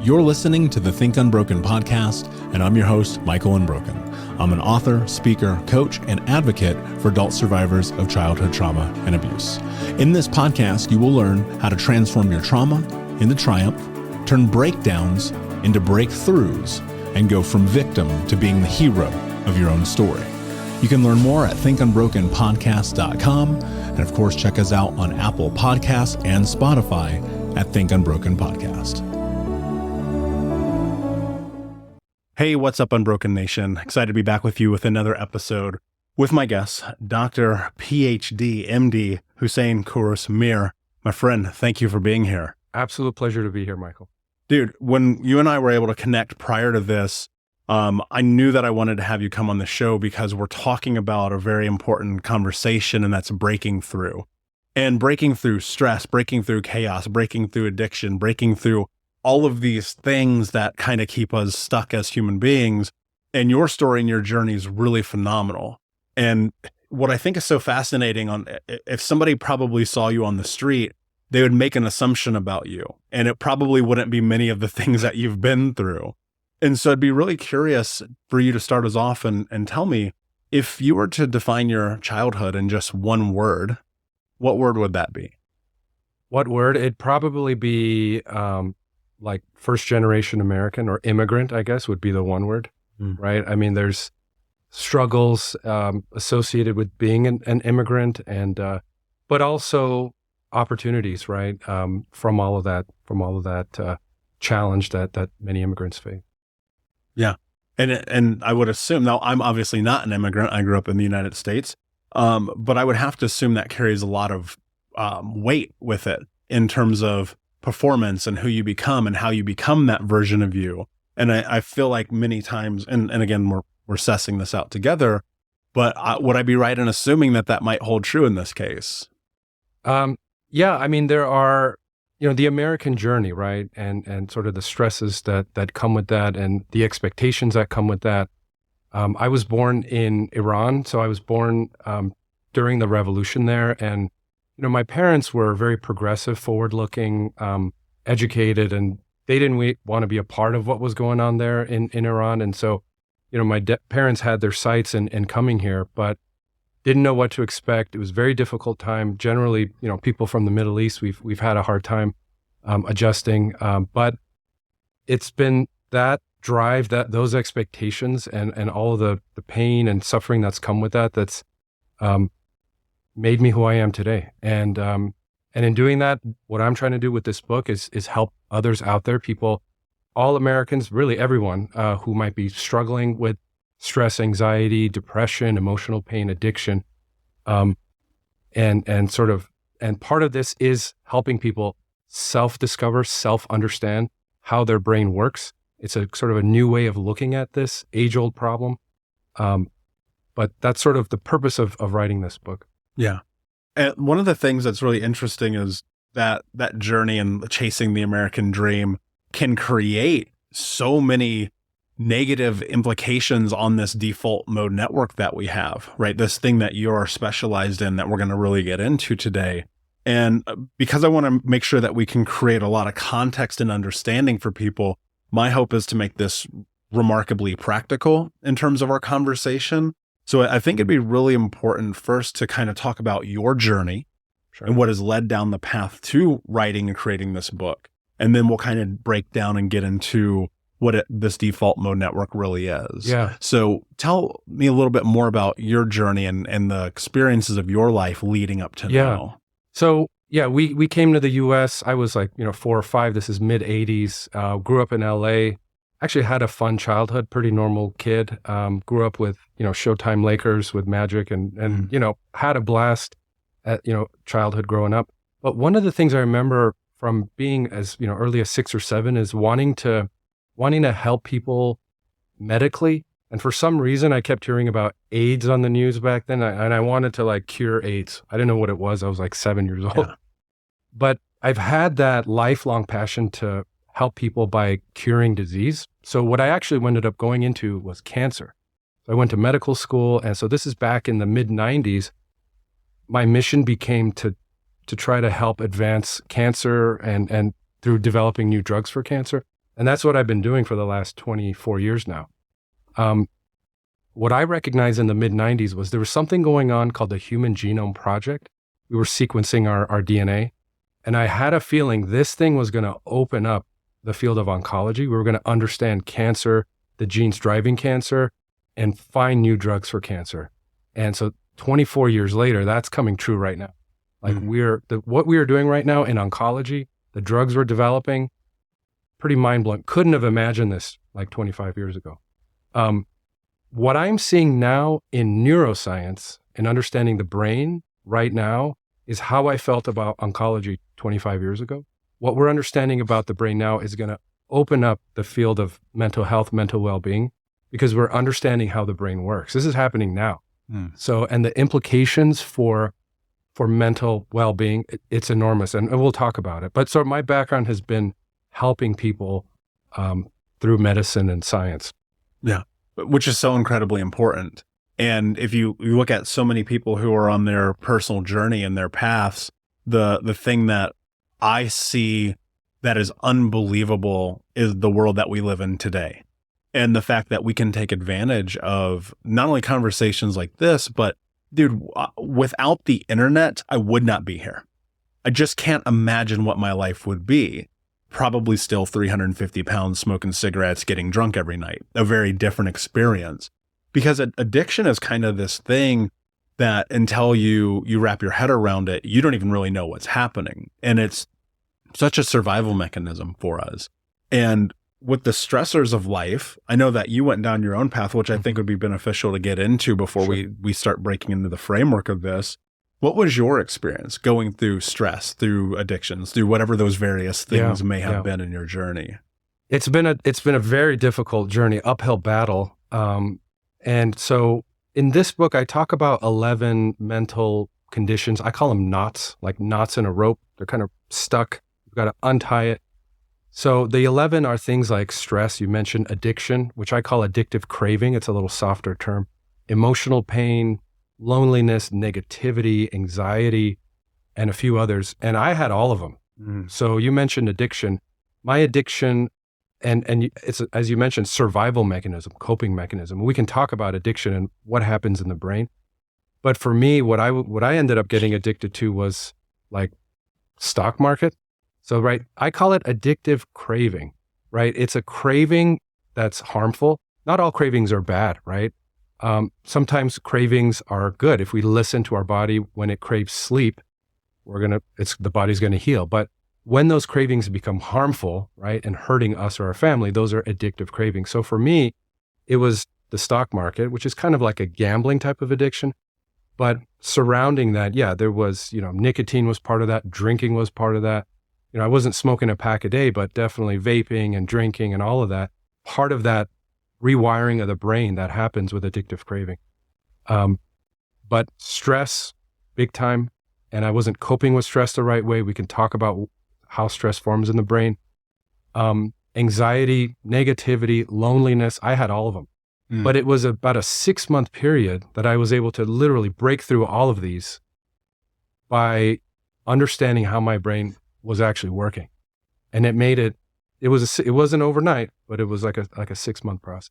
You're listening to the Think Unbroken podcast, and I'm your host, Michael Unbroken. I'm an author, speaker, coach, and advocate for adult survivors of childhood trauma and abuse. In this podcast, you will learn how to transform your trauma into triumph, turn breakdowns into breakthroughs, and go from victim to being the hero of your own story. You can learn more at thinkunbrokenpodcast.com, and of course, check us out on Apple Podcasts and Spotify at Think Unbroken Podcast. Hey, what's up, Unbroken Nation? Excited to be back with you with another episode with my guest, Dr. PhD, MD, Hosein Kouros-Mehr. My friend, thank you for being here. Absolute pleasure to be here, Michael. Dude, when you and I were able to connect prior to this, I knew that I wanted to have you come on the show because we're talking about a very important conversation, and that's breaking through. And breaking through stress, breaking through chaos, breaking through addiction, breaking through all of these things that kind of keep us stuck as human beings. And your story and your journey is really phenomenal. And what I think is so fascinating, if somebody probably saw you on the street, they would make an assumption about you. And it probably wouldn't be many of the things that you've been through. And so I'd be really curious for you to start us off and tell me, if you were to define your childhood in just one word, what word would that be? What word? It'd probably be like first generation American or immigrant, I guess, would be the one word, right? I mean, there's struggles associated with being an immigrant, and but also opportunities, right? From all of that challenge that many immigrants face. Yeah. And I would assume, now I'm obviously not an immigrant. I grew up in the United States. But I would have to assume that carries a lot of weight with it in terms of performance and who you become and how you become that version of you. And I feel like many times, and again, we're sussing this out together, but would I be right in assuming that might hold true in this case? Yeah, I mean, there are, the American journey, right? And sort of the stresses that come with that and the expectations that come with that. I was born in Iran, so I was born during the revolution there. And, my parents were very progressive, forward-looking, educated, and they didn't want to be a part of what was going on there in Iran. And so, my parents had their sights in coming here, but didn't know what to expect. It was a very difficult time. Generally, people from the Middle East, we've had a hard time adjusting. But it's been that drive, those expectations and all of the pain and suffering that's come with that's made me who I am today. And in doing that, what I'm trying to do with this book is help others out there, people, all Americans, really everyone who might be struggling with stress, anxiety, depression, emotional pain, addiction. And part of this is helping people self-discover, self-understand how their brain works. It's a sort of a new way of looking at this age-old problem. But that's sort of the purpose of writing this book. Yeah. And one of the things that's really interesting is that journey and chasing the American dream can create so many negative implications on this default mode network that we have, right? This thing that you're specialized in that we're going to really get into today. And because I want to make sure that we can create a lot of context and understanding for people, my hope is to make this remarkably practical in terms of our conversation. So I think it'd be really important first to kind of talk about your journey and what has led down the path to writing and creating this book. And then we'll kind of break down and get into what this default mode network really is. Yeah. So tell me a little bit more about your journey and the experiences of your life leading up to now. So we came to the U.S. I was like, 4 or 5. This is mid 80s. Grew up in L.A. Actually had a fun childhood, pretty normal kid. Grew up with, Showtime Lakers with Magic and had a blast at, childhood growing up. But one of the things I remember from being as, early as 6 or 7 is wanting to help people medically. And for some reason, I kept hearing about AIDS on the news back then. And I wanted to cure AIDS. I didn't know what it was. I was 7 years old. Yeah. But I've had that lifelong passion to help people by curing disease. So what I actually ended up going into was cancer. So I went to medical school. And so this is back in the mid 90s. My mission became to try to help advance cancer and through developing new drugs for cancer. And that's what I've been doing for the last 24 years now. What I recognized in the mid-90s was there was something going on called the Human Genome Project. We were sequencing our DNA. And I had a feeling this thing was going to open up the field of oncology. We were going to understand cancer, the genes driving cancer, and find new drugs for cancer. And so 24 years later, that's coming true right now. Like what we are doing right now in oncology, the drugs we're developing, pretty mind-blowing. Couldn't have imagined this like 25 years ago. What I'm seeing now in neuroscience and understanding the brain right now is how I felt about oncology 25 years ago. What we're understanding about the brain now is going to open up the field of mental health, mental well-being, because we're understanding how the brain works. This is happening now. So, and the implications for mental well-being, it's enormous, and we'll talk about it. But so my background has been helping people through medicine and science. Yeah, which is so incredibly important. And if you look at so many people who are on their personal journey and their paths, the thing that I see that is unbelievable is the world that we live in today. And the fact that we can take advantage of not only conversations like this, but dude, without the internet, I would not be here. I just can't imagine what my life would be. Probably still 350 pounds, smoking cigarettes, getting drunk every night. A very different experience. Because addiction is kind of this thing that until you wrap your head around it, you don't even really know what's happening. And it's such a survival mechanism for us. And with the stressors of life, I know that you went down your own path, which I think would be beneficial to get into before we start breaking into the framework of this. What was your experience going through stress, through addictions, through whatever those various things may have been in your journey? It's been a very difficult journey, uphill battle. And so in this book, I talk about 11 mental conditions. I call them knots, like knots in a rope. They're kind of stuck. You've got to untie it. So the 11 are things like stress. You mentioned addiction, which I call addictive craving. It's a little softer term. Emotional pain, loneliness, negativity, anxiety, and a few others. And I had all of them. So you mentioned addiction. My addiction, and it's, as you mentioned, survival mechanism, coping mechanism. We can talk about addiction and what happens in the brain. But for me, what I ended up getting addicted to was like stock market. So, right, I call it addictive craving, right? It's a craving that's harmful. Not all cravings are bad, right? Sometimes cravings are good. If we listen to our body when it craves sleep, the body's going to heal. But when those cravings become harmful, right, and hurting us or our family, those are addictive cravings. So for me, it was the stock market, which is kind of like a gambling type of addiction. But surrounding that, there was, nicotine was part of that. Drinking was part of that. I wasn't smoking a pack a day, but definitely vaping and drinking and all of that. Part of that rewiring of the brain that happens with addictive craving. But stress, big time. And I wasn't coping with stress the right way. We can talk about how stress forms in the brain. Anxiety, negativity, loneliness, I had all of them. But it was about a 6-month period that I was able to literally break through all of these by understanding how my brain was actually working. And it made it wasn't overnight, but it was like a 6-month process.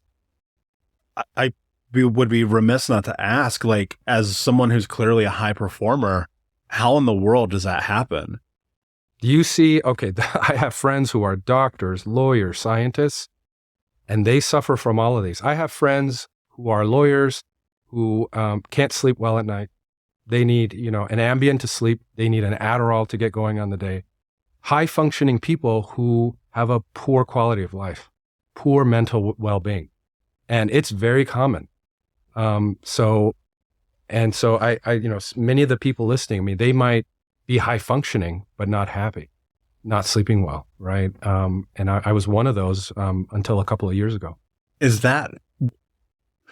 I would be remiss not to ask, like, as someone who's clearly a high performer, how in the world does that happen? You see, I have friends who are doctors, lawyers, scientists, and they suffer from all of these. I have friends who are lawyers who can't sleep well at night. They need, an Ambien to sleep. They need an Adderall to get going on the day. High functioning people who have a poor quality of life, poor mental well-being. And it's very common. So I many of the people listening, they might be high functioning, but not happy, not sleeping well, right? And I was one of those until a couple of years ago. Is that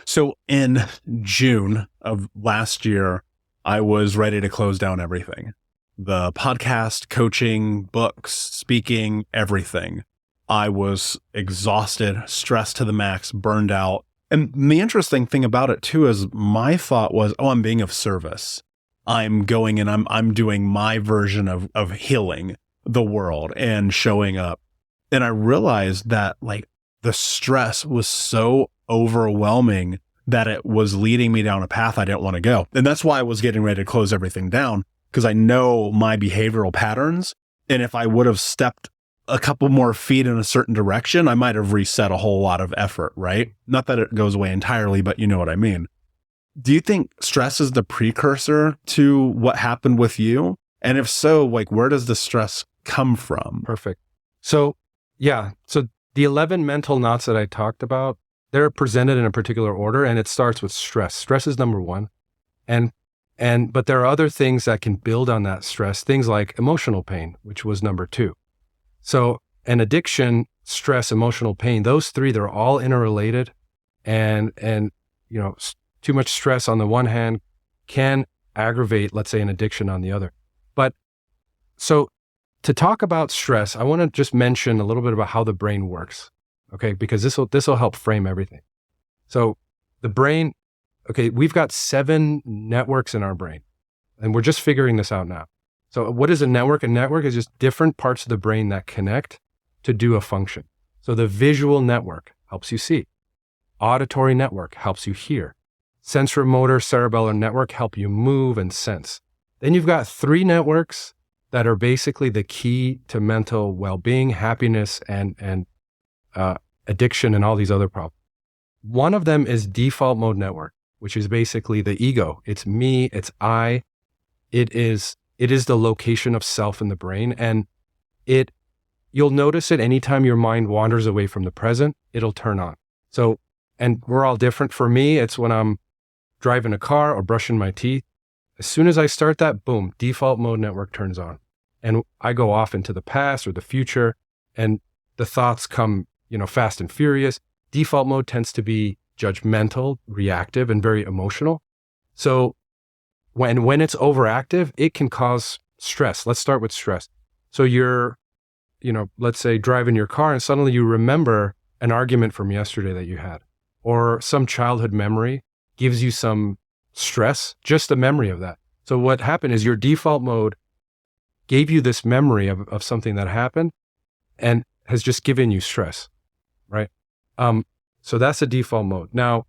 so? In June of last year, I was ready to close down everything. The podcast, coaching, books, speaking, everything. I was exhausted, stressed to the max, burned out. And the interesting thing about it too is my thought was, I'm being of service. I'm going and I'm doing my version of healing the world and showing up. And I realized that like the stress was so overwhelming that it was leading me down a path I didn't want to go. And that's why I was getting ready to close everything down, because I know my behavioral patterns. And if I would have stepped a couple more feet in a certain direction, I might have reset a whole lot of effort, right? Not that it goes away entirely, but you know what I mean. Do you think stress is the precursor to what happened with you? And if so, like, where does the stress come from? Perfect. So, yeah. So the 11 mental knots that I talked about, they're presented in a particular order, and it starts with stress. Stress is number one. But there are other things that can build on that stress, things like emotional pain, which was number two. So an addiction, stress, emotional pain, those three, they're all interrelated. And you know, too much stress on the one hand can aggravate, let's say, an addiction on the other. But so to talk about stress, I want to just mention a little bit about how the brain works, okay? Because this will help frame everything. So the brain, okay, we've got 7 networks in our brain, and we're just figuring this out now. So what is a network? A network is just different parts of the brain that connect to do a function. So the visual network helps you see. Auditory network helps you hear. Sensorimotor cerebellar network help you move and sense. Then you've got 3 networks that are basically the key to mental well-being, happiness, and addiction, and all these other problems. One of them is default mode network, which is basically the ego. It's me, it's I. It is the location of self in the brain. And you'll notice it anytime your mind wanders away from the present, it'll turn on. So, and we're all different. For me, it's when I'm driving a car or brushing my teeth. As soon as I start that, boom, default mode network turns on. And I go off into the past or the future, and the thoughts come, fast and furious. Default mode tends to be judgmental, reactive, and very emotional. So when it's overactive, it can cause stress. Let's start with stress. So you're, let's say driving your car, and suddenly you remember an argument from yesterday that you had, or some childhood memory gives you some stress, just the memory of that. So what happened is your default mode gave you this memory of something that happened and has just given you stress, right? So that's a default mode. Now,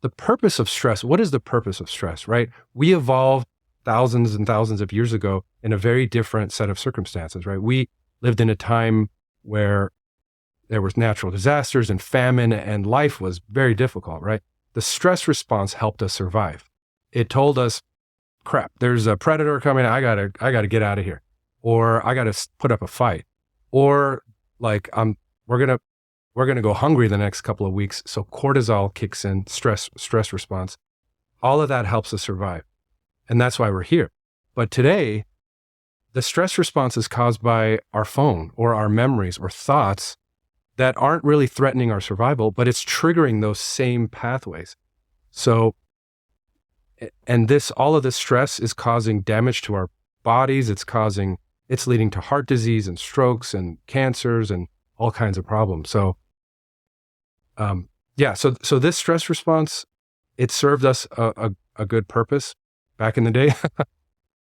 the purpose of stress, what is the purpose of stress, right? We evolved thousands and thousands of years ago in a very different set of circumstances, right? We lived in a time where there was natural disasters and famine, and life was very difficult, right? The stress response helped us survive. It told us, crap, there's a predator coming. I gotta get out of here, or I gotta put up a fight, or like we're gonna go hungry the next couple of weeks. So cortisol kicks in, stress response. All of that helps us survive, and that's why we're here. But today, the stress response is caused by our phone or our memories or thoughts that aren't really threatening our survival, but it's triggering those same pathways. So, and all of this stress is causing damage to our bodies. It's leading to heart disease and strokes and cancers and all kinds of problems. So, so this stress response, it served us a good purpose back in the day,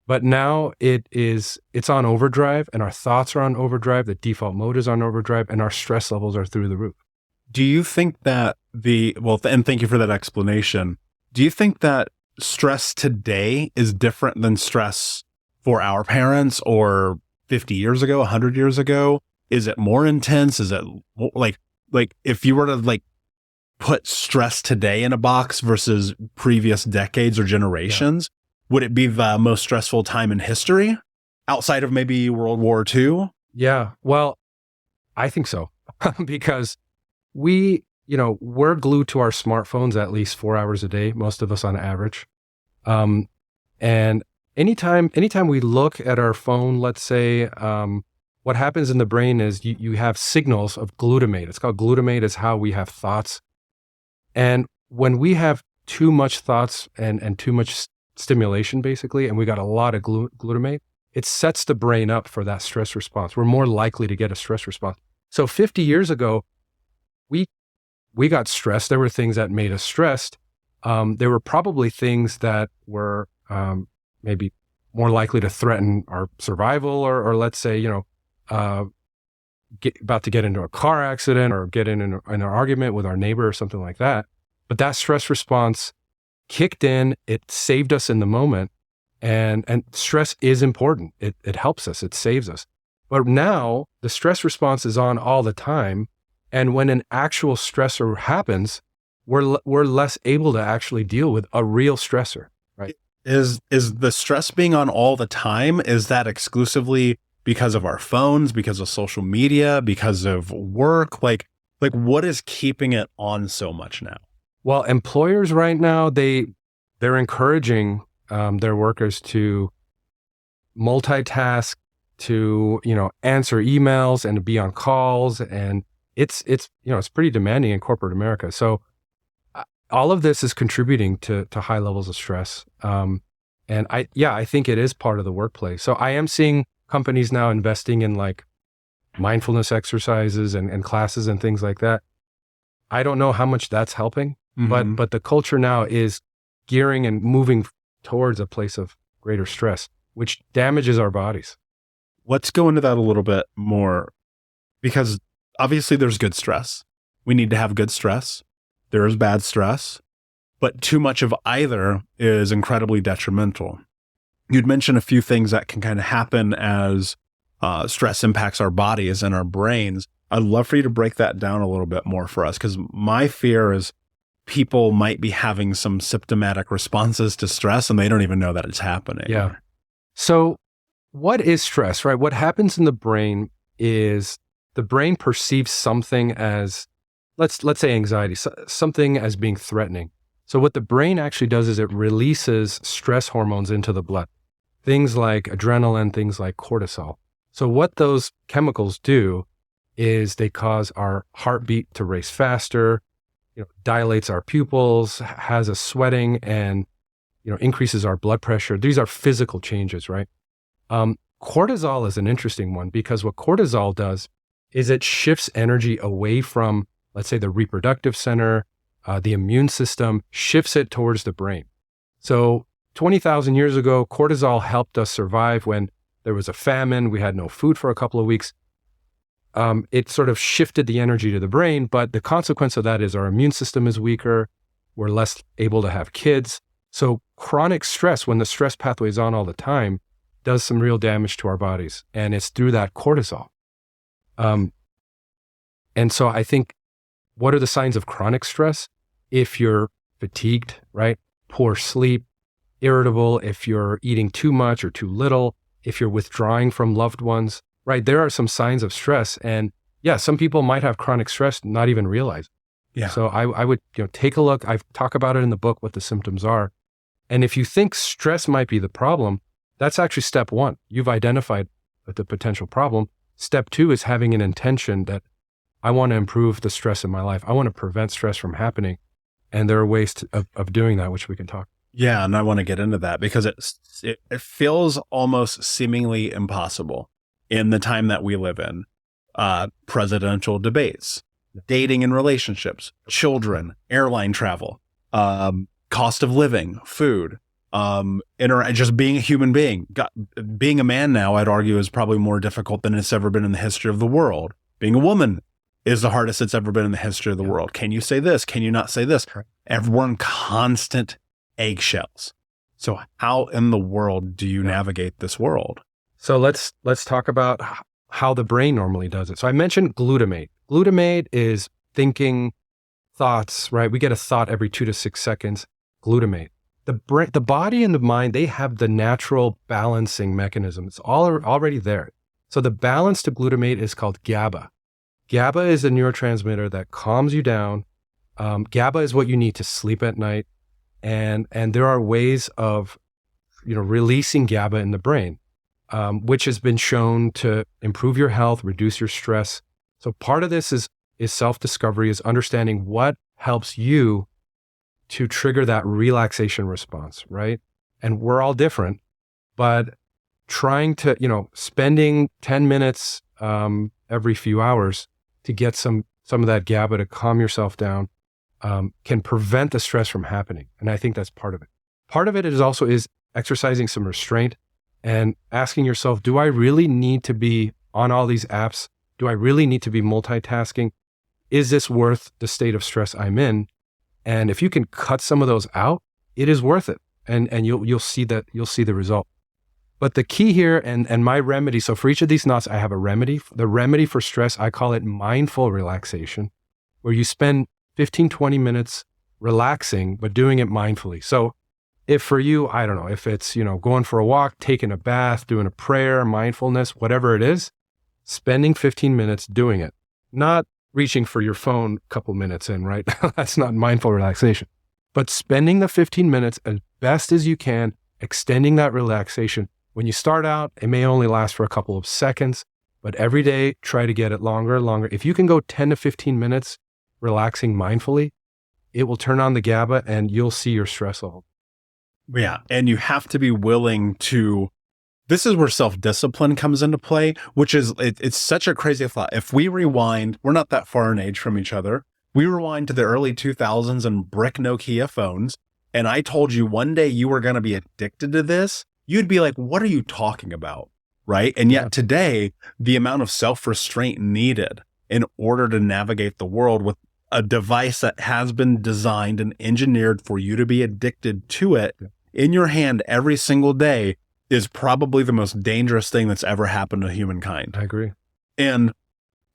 but now it's on overdrive, and our thoughts are on overdrive. The default mode is on overdrive, and our stress levels are through the roof. Do you think that and thank you for that explanation. Do you think that stress today is different than stress for our parents or 50 years ago, 100 years ago? Is it more intense? Is it like if you were to put stress today in a box versus previous decades or generations, would it be the most stressful time in history outside of maybe World War II? Yeah, well, I think so because we're glued to our smartphones at least 4 hours a day, most of us on average. And anytime we look at our phone, let's say, what happens in the brain is you have signals of glutamate. It's called glutamate. It's how we have thoughts. And when we have too much thoughts and too much stimulation, basically, and we got a lot of glutamate, it sets the brain up for that stress response. We're more likely to get a stress response. So 50 years ago, we got stressed. There were things that made us stressed. There were probably things that were maybe more likely to threaten our survival, or let's say, about to get into a car accident or get in an argument with our neighbor or something like that. But that stress response kicked in, it saved us in the moment. And stress is important. It helps us, it saves us. But now the stress response is on all the time. And when an actual stressor happens, we're less able to actually deal with a real stressor, right? Is the stress being on all the time, is that exclusively because of our phones, because of social media, because of work? Like what is keeping it on so much now? Well, employers right now, they're encouraging their workers to multitask, to, answer emails and to be on calls. And it's pretty demanding in corporate America. So all of this is contributing to high levels of stress. And I think it is part of the workplace. So I am seeing companies now investing in like mindfulness exercises and classes and things like that. I don't know how much that's helping, but the culture now is gearing and moving towards a place of greater stress, which damages our bodies. Let's go into that a little bit more, because obviously there's good stress. We need to have good stress. There is bad stress, but too much of either is incredibly detrimental. You'd mentioned a few things that can kind of happen as stress impacts our bodies and our brains. I'd love for you to break that down a little bit more for us, because my fear is people might be having some symptomatic responses to stress and they don't even know that it's happening. Yeah. So what is stress, right? What happens in the brain is the brain perceives something as, let's say anxiety, something as being threatening. So what the brain actually does is it releases stress hormones into the blood, things like adrenaline, things like cortisol. So what those chemicals do is they cause our heartbeat to race faster, dilates our pupils, has us sweating, and increases our blood pressure. These are physical changes, right? Cortisol is an interesting one, because what cortisol does is it shifts energy away from, let's say, the reproductive center, the immune system, shifts it towards the brain. So 20,000 years ago, cortisol helped us survive when there was a famine, we had no food for a couple of weeks. It sort of shifted the energy to the brain, but the consequence of that is our immune system is weaker, we're less able to have kids. So chronic stress, when the stress pathway is on all the time, does some real damage to our bodies, and it's through that cortisol. And so I think, what are the signs of chronic stress? If you're fatigued, right? Poor sleep, irritable, if you're eating too much or too little, if you're withdrawing from loved ones, right? There are some signs of stress. And yeah, some people might have chronic stress, not even realize. Yeah. So I would take a look. I talk about it in the book, what the symptoms are. And if you think stress might be the problem, that's actually step one. You've identified the potential problem. Step two is having an intention that I want to improve the stress in my life. I want to prevent stress from happening. And there are ways of doing that, which we can talk. Yeah, and I want to get into that, because it feels almost seemingly impossible in the time that we live in. Presidential debates, dating and relationships, children, airline travel, cost of living, food, just being a human being. Being a man now, I'd argue, is probably more difficult than it's ever been in the history of the world. Being a woman is the hardest it's ever been in the history of the world. Can you say this? Can you not say this? Everyone constant eggshells. So how in the world do you navigate this world? So let's talk about how the brain normally does it. So I mentioned glutamate. Glutamate is thinking thoughts, right? We get a thought every 2 to 6 seconds. Glutamate. The body and the mind, they have the natural balancing mechanism. It's already there. So the balance to glutamate is called GABA. GABA is a neurotransmitter that calms you down. GABA is what you need to sleep at night. And there are ways of, releasing GABA in the brain, which has been shown to improve your health, reduce your stress. So part of this is self-discovery, is understanding what helps you to trigger that relaxation response, right? And we're all different, but trying to, spending 10 minutes every few hours to get some of that GABA to calm yourself down can prevent the stress from happening. And I think that's part of it. Part of it is also exercising some restraint and asking yourself, do I really need to be on all these apps do I really need to be multitasking? Is this worth the state of stress I'm in? And if you can cut some of those out, it is worth it. And you'll see the result. But the key here and my remedy, so for each of these knots, I have a remedy. The remedy for stress, I call it mindful relaxation, where you spend 15, 20 minutes relaxing, but doing it mindfully. So if for you, I don't know, if it's, going for a walk, taking a bath, doing a prayer, mindfulness, whatever it is, spending 15 minutes doing it, not reaching for your phone a couple minutes in, right? That's not mindful relaxation. But spending the 15 minutes as best as you can, extending that relaxation. When you start out, it may only last for a couple of seconds, but every day, try to get it longer and longer. If you can go 10 to 15 minutes relaxing mindfully, it will turn on the GABA and you'll see your stress level. Yeah. And you have to be willing to, this is where self-discipline comes into play, which is, it's such a crazy thought. If we rewind, we're not that far in age from each other. We rewind to the early 2000s and brick Nokia phones. And I told you one day you were going to be addicted to this. You'd be like, what are you talking about? Right. And yet today, the amount of self-restraint needed in order to navigate the world with a device that has been designed and engineered for you to be addicted to it in your hand every single day is probably the most dangerous thing that's ever happened to humankind. I agree. And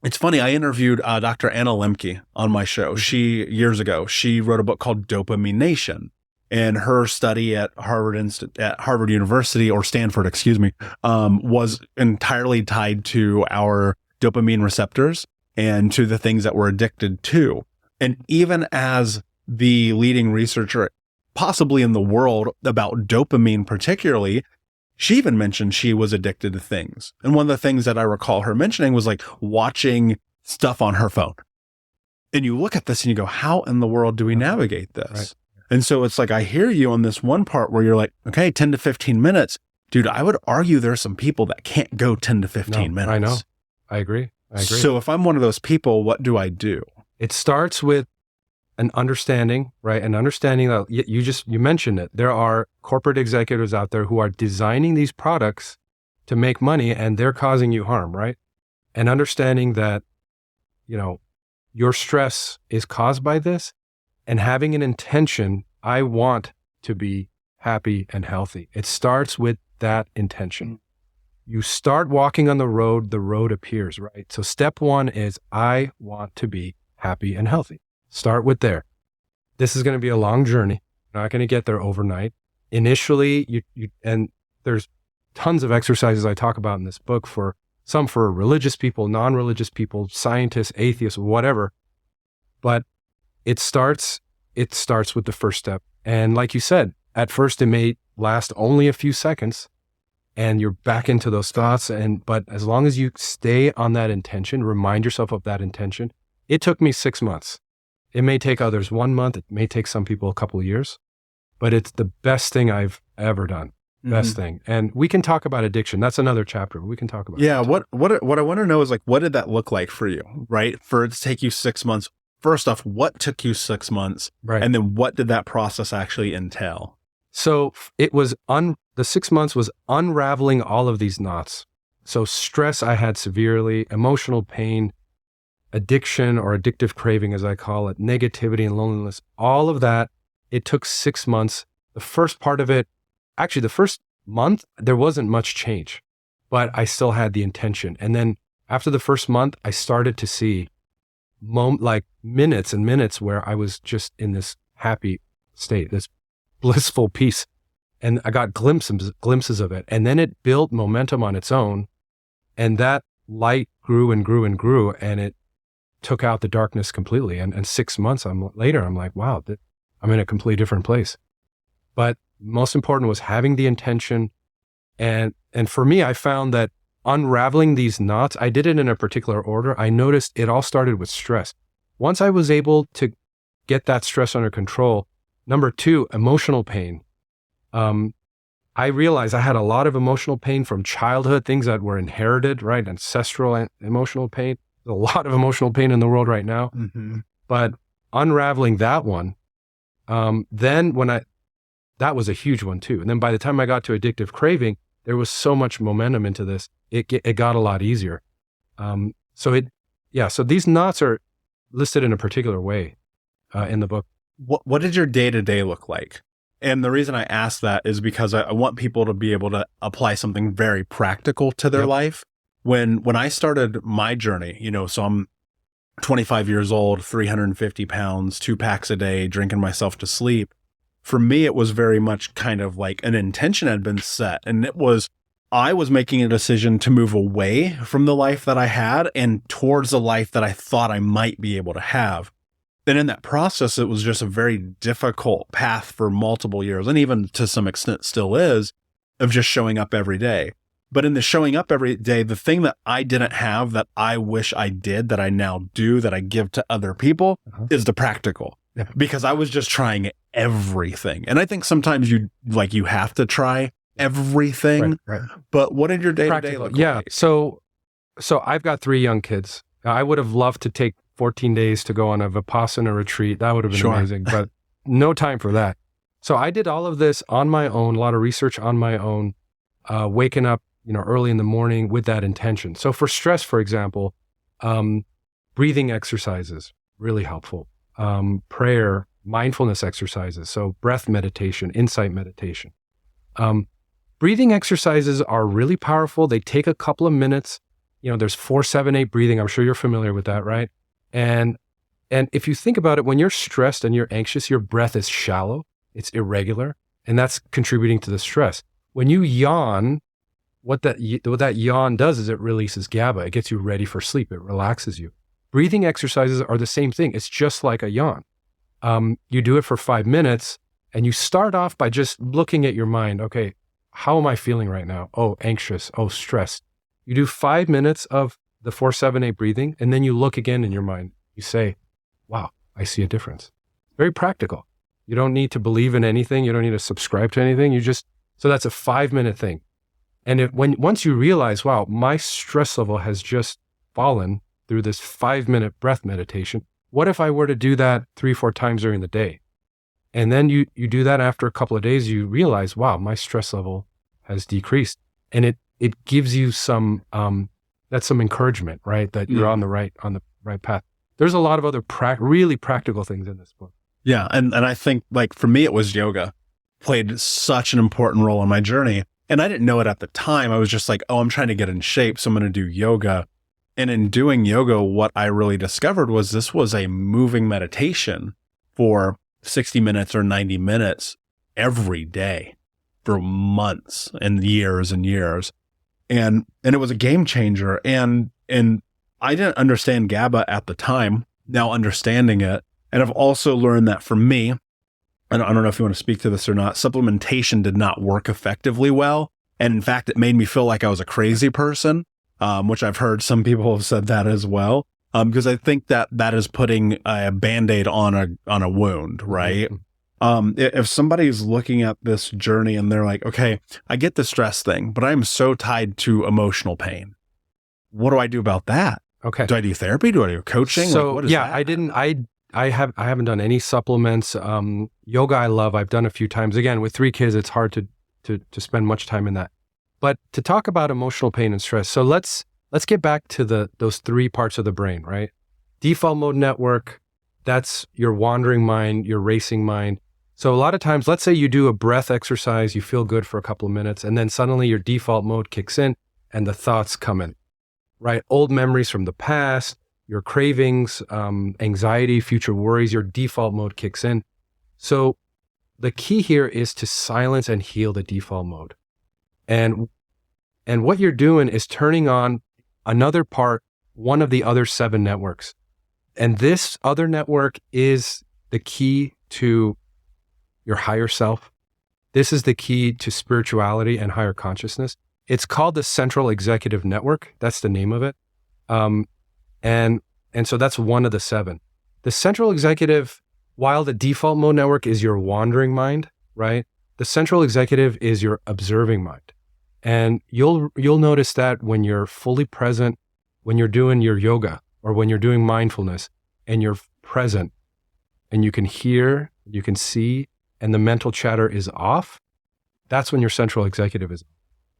it's funny, I interviewed Dr. Anna Lemke on my show. Years ago, she wrote a book called Dopamine Nation. And her study at Harvard University, or Stanford, was entirely tied to our dopamine receptors and to the things that we're addicted to. And even as the leading researcher, possibly in the world, about dopamine particularly, she even mentioned she was addicted to things. And one of the things that I recall her mentioning was like watching stuff on her phone. And you look at this and you go, how in the world do we navigate this? Right. And so it's like, I hear you on this one part where you're like, okay, 10 to 15 minutes. Dude, I would argue there's some people that can't go 10 to 15 minutes. I know. I agree. So if I'm one of those people, what do I do? It starts with an understanding, right? An understanding that you mentioned it. There are corporate executives out there who are designing these products to make money and they're causing you harm, right? And understanding that, your stress is caused by this and having an intention, I want to be happy and healthy. It starts with that intention. You start walking on the road appears, right? So step one is I want to be happy and healthy. Start with there. This is going to be a long journey. You're not going to get there overnight. Initially, and there's tons of exercises I talk about in this book for religious people, non-religious people, scientists, atheists, whatever. But it starts with the first step. And like you said, at first it may last only a few seconds and you're back into those thoughts. But as long as you stay on that intention, remind yourself of that intention. It took me 6 months. It may take others 1 month. It may take some people a couple of years, but it's the best thing I've ever done. Best thing. And we can talk about addiction. That's another chapter. We can talk about Yeah. What I want to know is like, what did that look like for you, right? For it to take you 6 months. First off, what took you 6 months? Right. And then what did that process actually entail? So it was the 6 months was unraveling all of these knots. So stress I had severely, emotional pain, addiction or addictive craving, as I call it, negativity and loneliness, all of that. It took 6 months. The first part of it, actually the first month, there wasn't much change, but I still had the intention. And then after the first month, I started to see minutes and minutes where I was just in this happy state, this blissful peace. And I got glimpses of it. And then it built momentum on its own. And that light grew and grew and grew. And it took out the darkness completely. And 6 months later, I'm like, wow, I'm in a completely different place. But most important was having the intention. And for me, I found that unraveling these knots, I did it in a particular order. I noticed it all started with stress. Once I was able to get that stress under control, number two, emotional pain. I realized I had a lot of emotional pain from childhood, things that were inherited, right? Ancestral emotional pain. There's a lot of emotional pain in the world right now. But unraveling that one, that was a huge one too. And then by the time I got to addictive craving, there was so much momentum into this. It got a lot easier. So these knots are listed in a particular way in the book. What did your day-to-day look like? And the reason I ask that is because I want people to be able to apply something very practical to their life. When I started my journey, so I'm 25 years old, 350 pounds, 2 packs a day, drinking myself to sleep. For me, it was very much kind of like an intention had been set. And I was making a decision to move away from the life that I had and towards the life that I thought I might be able to have. And in that process, it was just a very difficult path for multiple years, and even to some extent still is, of just showing up every day. But in the showing up every day, the thing that I didn't have that I wish I did, that I now do, that I give to other people, is the practical. Yeah. Because I was just trying everything. And I think sometimes you have to try everything. Right. But what did your day-to-day look like? Yeah. So I've got 3 young kids. I would have loved to take 14 days to go on a Vipassana retreat. That would have been amazing, but no time for that. So I did all of this on my own, a lot of research on my own, waking up, early in the morning with that intention. So for stress, for example, breathing exercises, really helpful. Prayer, mindfulness exercises. So breath meditation, insight meditation. Breathing exercises are really powerful. They take a couple of minutes. There's 4-7-8 breathing. I'm sure you're familiar with that, right? And if you think about it, when you're stressed and you're anxious, your breath is shallow, it's irregular, and that's contributing to the stress. When you yawn, what that yawn does is it releases GABA. It gets you ready for sleep. It relaxes you. Breathing exercises are the same thing. It's just like a yawn. You do it for 5 minutes, and you start off by just looking at your mind. Okay, how am I feeling right now? Oh, anxious. Oh, stressed. You do 5 minutes of the 4-7-8 breathing, and then you look again in your mind. You say, wow, I see a difference. Very practical. You don't need to believe in anything. You don't need to subscribe to anything. So that's a 5-minute thing. And once you realize, wow, my stress level has just fallen through this 5-minute breath meditation, what if I were to do that 3-4 times during the day? And then you do that after a couple of days, you realize, wow, my stress level has decreased. And it gives you some encouragement, right? That you're on the right path. There's a lot of other really practical things in this book. Yeah. And I think for me, it was yoga played such an important role in my journey. And I didn't know it at the time. I was just like, oh, I'm trying to get in shape, so I'm going to do yoga. And in doing yoga, what I really discovered was this was a moving meditation for 60 minutes or 90 minutes every day for months and years and years. And it was a game changer. And I didn't understand GABA at the time, now understanding it. And I've also learned that for me, and I don't know if you want to speak to this or not, supplementation did not work effectively well. And in fact, it made me feel like I was a crazy person, which I've heard some people have said that as well. Because I think that is putting a Band-Aid on a wound, right? Mm-hmm. If somebody's looking at this journey and they're like, okay, I get the stress thing, but I'm so tied to emotional pain. What do I do about that? Okay. Do I do therapy? Do I do coaching? So what is that? I haven't done any supplements. Yoga I love. I've done a few times. Again, with 3 kids, it's hard to spend much time in that. But to talk about emotional pain and stress, so let's get back to those 3 parts of the brain, right? Default mode network, that's your wandering mind, your racing mind. So a lot of times, let's say you do a breath exercise, you feel good for a couple of minutes, and then suddenly your default mode kicks in and the thoughts come in, right? Old memories from the past, your cravings, anxiety, future worries, your default mode kicks in. So the key here is to silence and heal the default mode. And what you're doing is turning on another part, one of the other 7 networks. And this other network is the key to your higher self. This is the key to spirituality and higher consciousness. It's called the Central Executive Network. That's the name of it. And so that's one of the 7. The Central Executive, while the default mode network is your wandering mind, right? The Central Executive is your observing mind. And you'll notice that when you're fully present, when you're doing your yoga or when you're doing mindfulness and you're present and you can hear, you can see, and the mental chatter is off, that's when your Central Executive is.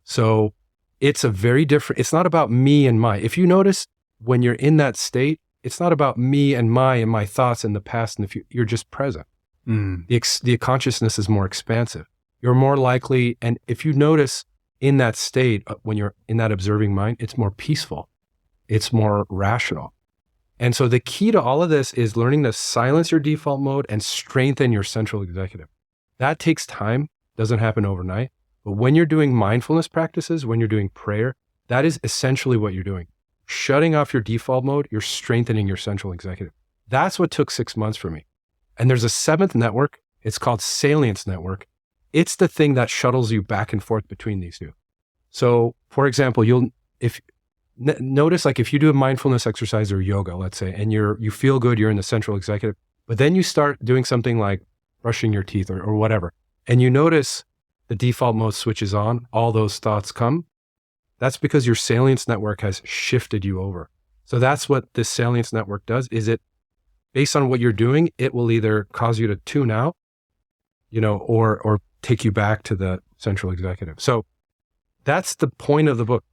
So it's a very different, it's not about me and my. If you notice, when you're in that state, it's not about me and my thoughts in the past and the future. You're just present. The consciousness is more expansive. You're more likely, and if you notice in that state, when you're in that observing mind, it's more peaceful. It's more rational. And so the key to all of this is learning to silence your default mode and strengthen your central executive. That takes time, doesn't happen overnight. But when you're doing mindfulness practices, when you're doing prayer, that is essentially what you're doing. Shutting off your default mode, you're strengthening your central executive. That's what took 6 months for me. And there's a seventh network. It's called Salience Network. It's the thing that shuttles you back and forth between these two. So, for example, notice like if you do a mindfulness exercise or yoga, let's say, and you feel good, you're in the central executive, but then you start doing something like brushing your teeth or whatever, and you notice the default mode switches on, all those thoughts come. That's because your salience network has shifted you over. So that's what this salience network does, is it, based on what you're doing, it will either cause you to tune out, or take you back to the central executive. So that's the point of the book.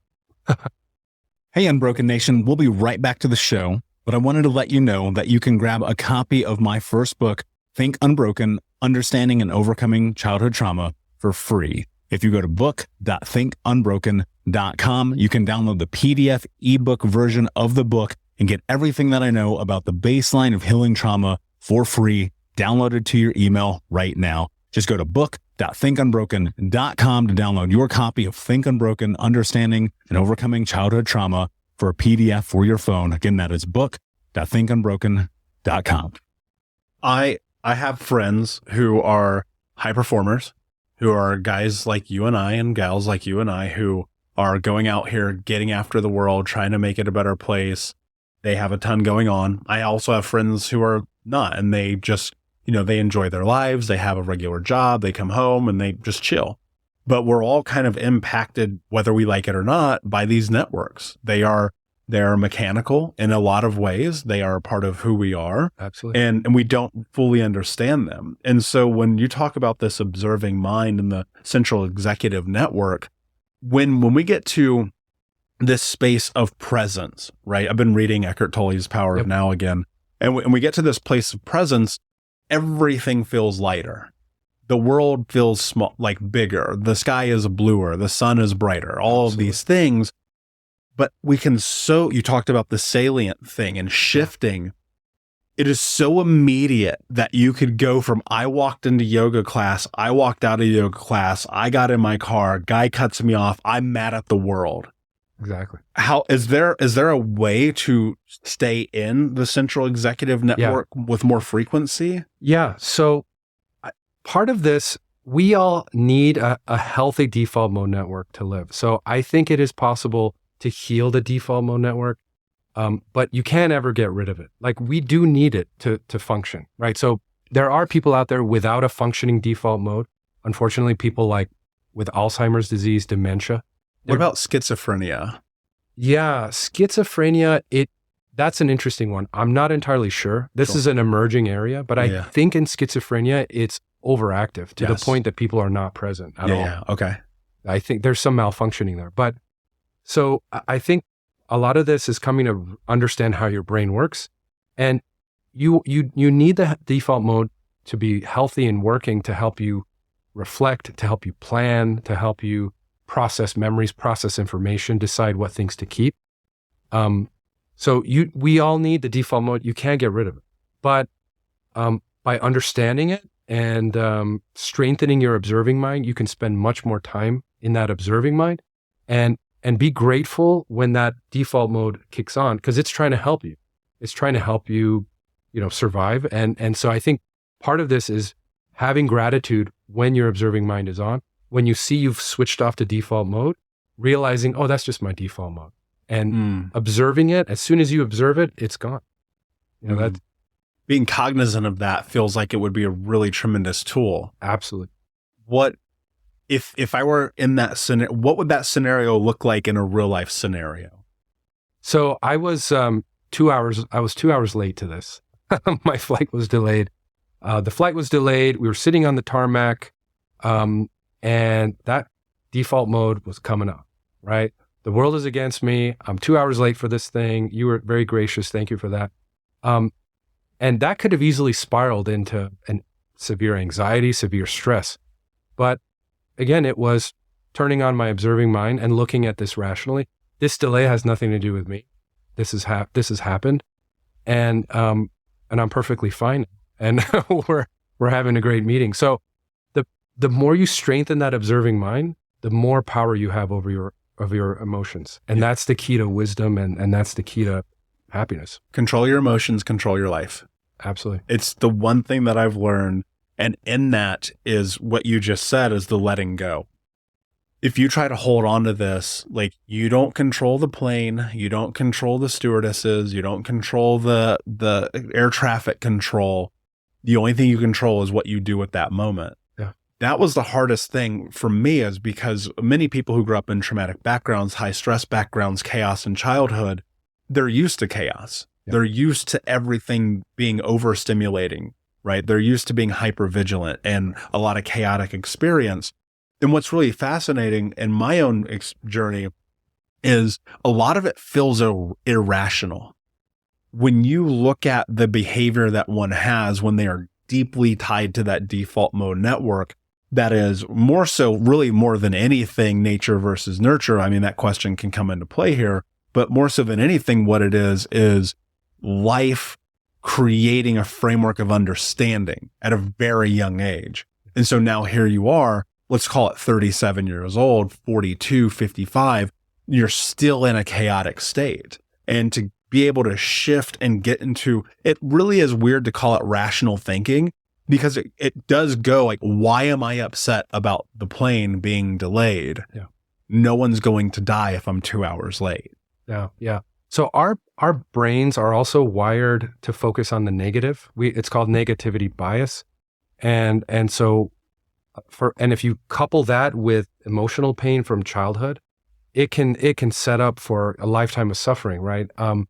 Hey, Unbroken Nation, we'll be right back to the show, but I wanted to let you know that you can grab a copy of my first book, Think Unbroken, Understanding and Overcoming Childhood Trauma, for free. If you go to book.thinkunbroken.com, you can download the PDF ebook version of the book and get everything that I know about the baseline of healing trauma for free, downloaded to your email right now. Just go to book.thinkunbroken.com to download your copy of Think Unbroken, Understanding and Overcoming Childhood Trauma for a PDF for your phone. Again, that is book.thinkunbroken.com. I have friends who are high performers, who are guys like you and I and gals like you and I who are going out here, getting after the world, trying to make it a better place. They have a ton going on. I also have friends who are not, and they just, they enjoy their lives. They have a regular job. They come home and they just chill. But we're all kind of impacted, whether we like it or not, by these networks. They're mechanical in a lot of ways. They are a part of who we are. Absolutely. And we don't fully understand them. And so when you talk about this observing mind and the central executive network, when we get to this space of presence, right? I've been reading Eckhart Tolle's Power of Now again. And when we get to this place of presence, everything feels lighter. The world feels small, like bigger. The sky is bluer. The sun is brighter. All of these things. But you talked about the salient thing and shifting. It is so immediate that you could go from, I walked into yoga class, I walked out of yoga class, I got in my car, guy cuts me off, I'm mad at the world. Exactly. How is there a way to stay in the central executive network with more frequency? Yeah. So part of this, we all need a healthy default mode network to live. So I think it is possible to heal the default mode network, but you can't ever get rid of it. Like, we do need it to function, right? So there are people out there without a functioning default mode. Unfortunately, people like with Alzheimer's disease, dementia. What about schizophrenia? Yeah, schizophrenia, that's an interesting one. I'm not entirely sure. This is an emerging area, but I think in schizophrenia, it's overactive to the point that people are not present at all. Yeah, okay. I think there's some malfunctioning there. But so I think a lot of this is coming to understand how your brain works. And you need the default mode to be healthy and working to help you reflect, to help you plan, to help you process memories, process information, decide what things to keep. So we all need the default mode. You can't get rid of it. But by understanding it and strengthening your observing mind, you can spend much more time in that observing mind and be grateful when that default mode kicks on, because it's trying to help you. It's trying to help you, survive. And so I think part of this is having gratitude when your observing mind is on. When you see you've switched off to default mode, realizing, oh, that's just my default mode. And observing it, as soon as you observe it, it's gone. That being cognizant of that feels like it would be a really tremendous tool. Absolutely. What if I were in that scenario, what would that scenario look like in a real life scenario? So I was 2 hours late to this. My flight was delayed. The flight was delayed. We were sitting on the tarmac. And that default mode was coming up, right? the world is against me. I'm 2 hours late for this thing. You were very gracious. Thank you for that. And that could have easily spiraled into severe anxiety, severe stress. But again, it was turning on my observing mind and looking at this rationally. This delay has nothing to do with me. This has happened, and I'm perfectly fine. And we're having a great meeting. So the more you strengthen that observing mind, the more power you have over your emotions, and that's the key to wisdom, and that's the key to happiness. Control your emotions, control your life. Absolutely. It's the one thing that I've learned. And in that is what you just said, is the letting go. If you try to hold on to this, like, you don't control the plane, you don't control the stewardesses, you don't control the air traffic control. The only thing you control is what you do at that moment. Yeah. That was the hardest thing for me, is because many people who grew up in traumatic backgrounds, high stress backgrounds, chaos in childhood, they're used to chaos. Yeah. They're used to everything being overstimulating, right? They're used to being hypervigilant and a lot of chaotic experience. And what's really fascinating in my own journey is a lot of it feels irrational. When you look at the behavior that one has when they are deeply tied to that default mode network, that is more so, really more than anything, nature versus nurture. I mean, that question can come into play here, but more so than anything, what it is life creating a framework of understanding at a very young age. And so now here you are, let's call it 37 years old, 42, 55, you're still in a chaotic state. And to be able to shift and get into, it really is weird to call it rational thinking, because it does go like, why am I upset about the plane being delayed? Yeah. No one's going to die if I'm 2 hours late. Yeah. Yeah. So our brains are also wired to focus on the negative. It's called negativity bias. And so if you couple that with emotional pain from childhood, it can set up for a lifetime of suffering, right? And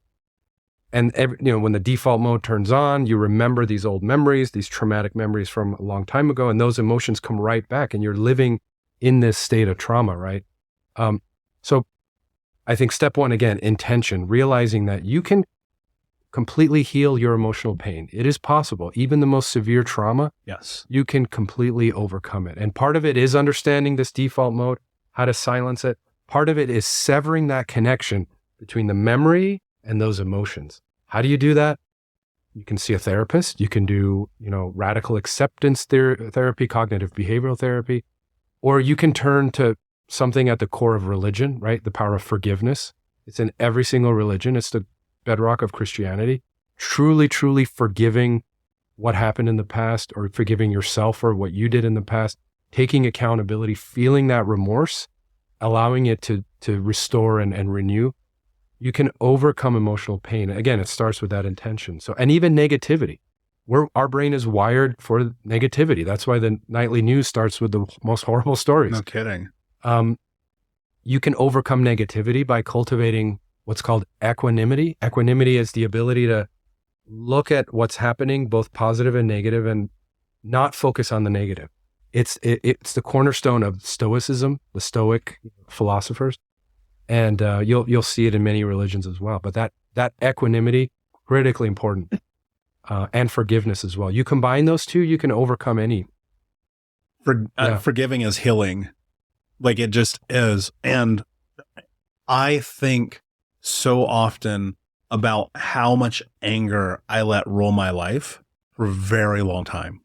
when the default mode turns on, you remember these old memories, these traumatic memories from a long time ago, and those emotions come right back, and you're living in this state of trauma, right? So I think step one, again, intention, realizing that you can completely heal your emotional pain. It is possible. Even the most severe trauma, yes, you can completely overcome it. And part of it is understanding this default mode, how to silence it. Part of it is severing that connection between the memory and those emotions. How do you do that? You can see a therapist. You can do, radical acceptance therapy, cognitive behavioral therapy, or you can turn to something at the core of religion, right? The power of forgiveness. It's in every single religion. It's the bedrock of Christianity. Truly, truly forgiving what happened in the past, or forgiving yourself for what you did in the past, taking accountability, feeling that remorse, allowing it to restore and renew. You can overcome emotional pain. Again, it starts with that intention. So, and even negativity. Our brain is wired for negativity. That's why the nightly news starts with the most horrible stories. No kidding. You can overcome negativity by cultivating what's called equanimity. Equanimity is the ability to look at what's happening, both positive and negative, and not focus on the negative. It's the cornerstone of Stoicism, the Stoic philosophers, and you'll see it in many religions as well. But that equanimity, critically important, and forgiveness as well. You combine those two, you can overcome any. Forgiving is healing. Like, it just is. And I think so often about how much anger I let rule my life for a very long time.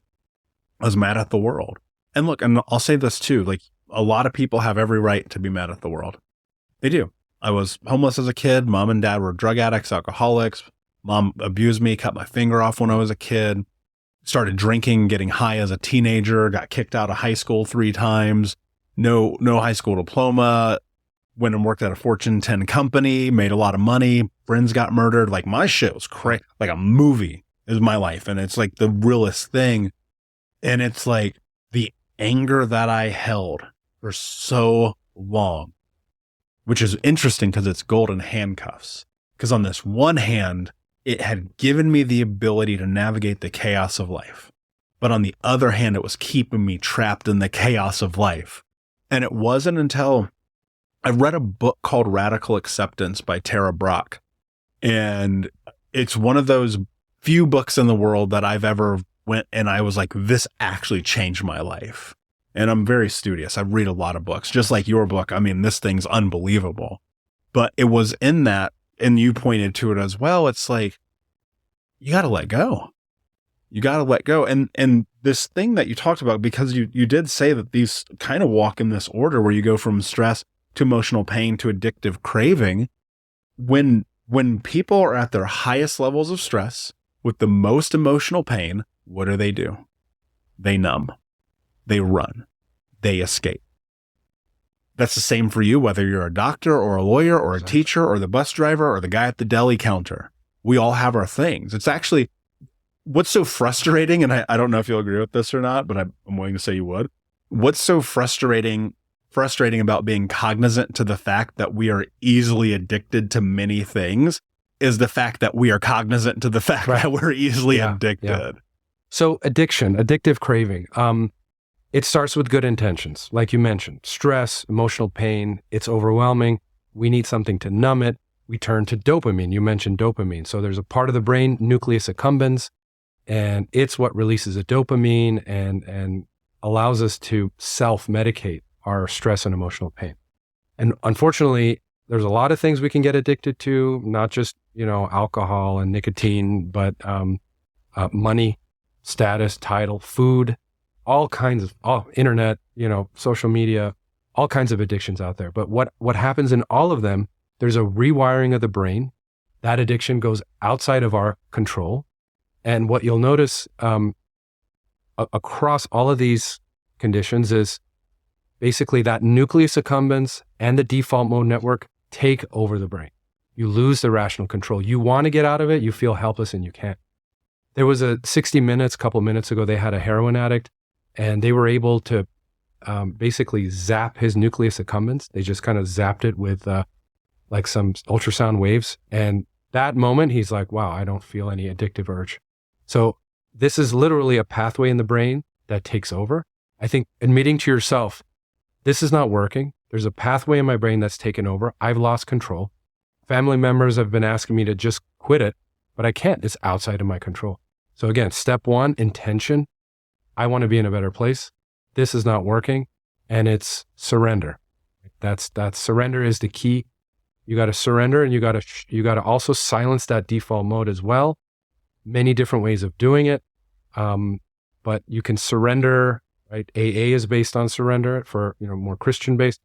I was mad at the world. And look, and I'll say this too, like, a lot of people have every right to be mad at the world. They do. I was homeless as a kid. Mom and dad were drug addicts, alcoholics. Mom abused me, cut my finger off when I was a kid. Started drinking, getting high as a teenager, got kicked out of high school 3 times. No high school diploma, went and worked at a Fortune 10 company, made a lot of money. Friends got murdered. Like, my shit was crazy. Like a movie is my life. And it's like the realest thing. And it's like the anger that I held for so long, which is interesting because it's golden handcuffs. Because on this one hand, it had given me the ability to navigate the chaos of life. But on the other hand, it was keeping me trapped in the chaos of life. And it wasn't until I read a book called Radical Acceptance by Tara Brach. And it's one of those few books in the world that I've ever went and I was like, this actually changed my life. And I'm very studious. I read a lot of books, just like your book. I mean, this thing's unbelievable. But it was in that, and you pointed to it as well. It's like, you got to let go. You got to let go. And this thing that you talked about, because you did say that these kind of walk in this order where you go from stress to emotional pain to addictive craving. When people are at their highest levels of stress with the most emotional pain, what do? They numb. They run. They escape. That's the same for you, whether you're a doctor or a lawyer or a teacher or the bus driver or the guy at the deli counter. We all have our things. It's actually what's so frustrating, and I don't know if you'll agree with this or not, but I'm willing to say you would. What's so frustrating about being cognizant to the fact that we are easily addicted to many things is the fact that we are cognizant to the fact that we're easily addicted. Yeah. So addiction, addictive craving, it starts with good intentions. Like you mentioned, stress, emotional pain, it's overwhelming. We need something to numb it. We turn to dopamine. You mentioned dopamine. So there's a part of the brain, nucleus accumbens, and it's what releases a dopamine and allows us to self-medicate our stress and emotional pain. And unfortunately, there's a lot of things we can get addicted to, not just, alcohol and nicotine, but money, status, title, food, all kinds of internet, social media, all kinds of addictions out there. But what happens in all of them, there's a rewiring of the brain. That addiction goes outside of our control. And what you'll notice across all of these conditions is basically that nucleus accumbens and the default mode network take over the brain. You lose the rational control. You want to get out of it. You feel helpless and you can't. There was a 60 Minutes, a couple minutes ago, they had a heroin addict and they were able to basically zap his nucleus accumbens. They just kind of zapped it with like some ultrasound waves. And that moment, he's like, wow, I don't feel any addictive urge. So this is literally a pathway in the brain that takes over. I think admitting to yourself, this is not working. There's a pathway in my brain that's taken over. I've lost control. Family members have been asking me to just quit it, but I can't. It's outside of my control. So again, step one, intention. I want to be in a better place. This is not working. And it's surrender. That's surrender is the key. You got to surrender, and you got to also silence that default mode as well. Many different ways of doing it. But you can surrender, right? AA is based on surrender for, more Christian based.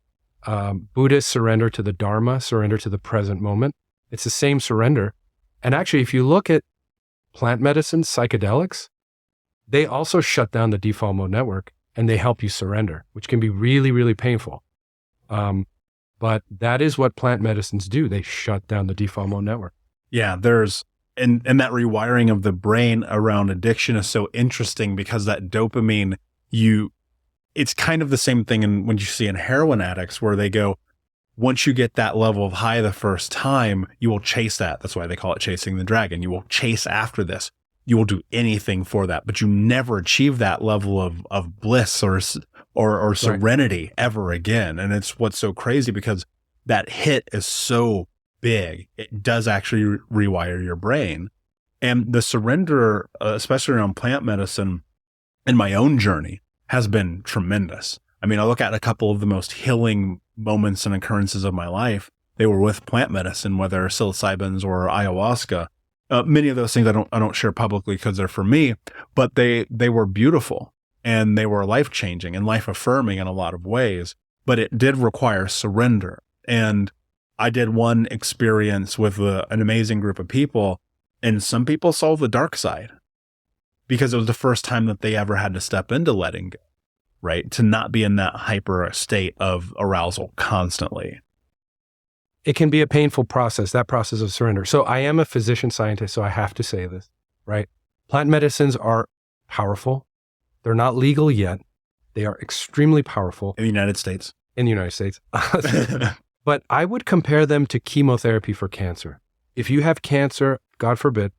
Buddhist surrender to the Dharma, surrender to the present moment. It's the same surrender. And actually, if you look at plant medicine, psychedelics, they also shut down the default mode network and they help you surrender, which can be really, really painful. But that is what plant medicines do. They shut down the default mode network. Yeah, and that rewiring of the brain around addiction is so interesting because that dopamine, it's kind of the same thing when you see in heroin addicts where they go, once you get that level of high the first time, you will chase that. That's why they call it chasing the dragon. You will chase after this. You will do anything for that, but you never achieve that level of bliss or serenity ever again. And it's what's so crazy because that hit is so big. It does actually rewire your brain. And the surrender, especially around plant medicine in my own journey, has been tremendous. I mean, I look at a couple of the most healing moments and occurrences of my life. They were with plant medicine, whether psilocybins or ayahuasca. Many of those things I don't share publicly because they're for me, but they were beautiful and they were life-changing and life-affirming in a lot of ways. But it did require surrender. And I did one experience with an amazing group of people, and some people saw the dark side because it was the first time that they ever had to step into letting go, right? To not be in that hyper state of arousal constantly. It can be a painful process, that process of surrender. So I am a physician scientist, so I have to say this, right? Plant medicines are powerful. They're not legal yet. They are extremely powerful. In the United States. In the United States. But I would compare them to chemotherapy for cancer. If you have cancer, God forbid,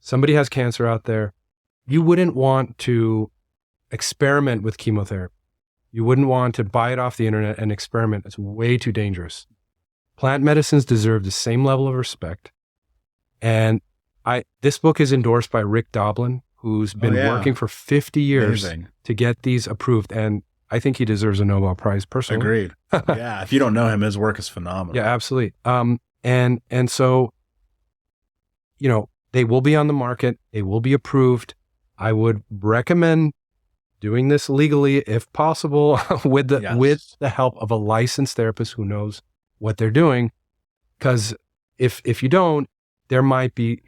somebody has cancer out there, you wouldn't want to experiment with chemotherapy. You wouldn't want to buy it off the internet and experiment. It's way too dangerous. Plant medicines deserve the same level of respect. And this book is endorsed by Rick Doblin, who's been working for 50 years to get these approved. And I think he deserves a Nobel Prize personally. Agreed. Yeah. If you don't know him, his work is phenomenal. Yeah, absolutely. And so, they will be on the market. They will be approved. I would recommend doing this legally, if possible, with the help of a licensed therapist who knows what they're doing. Because if you don't, there might be,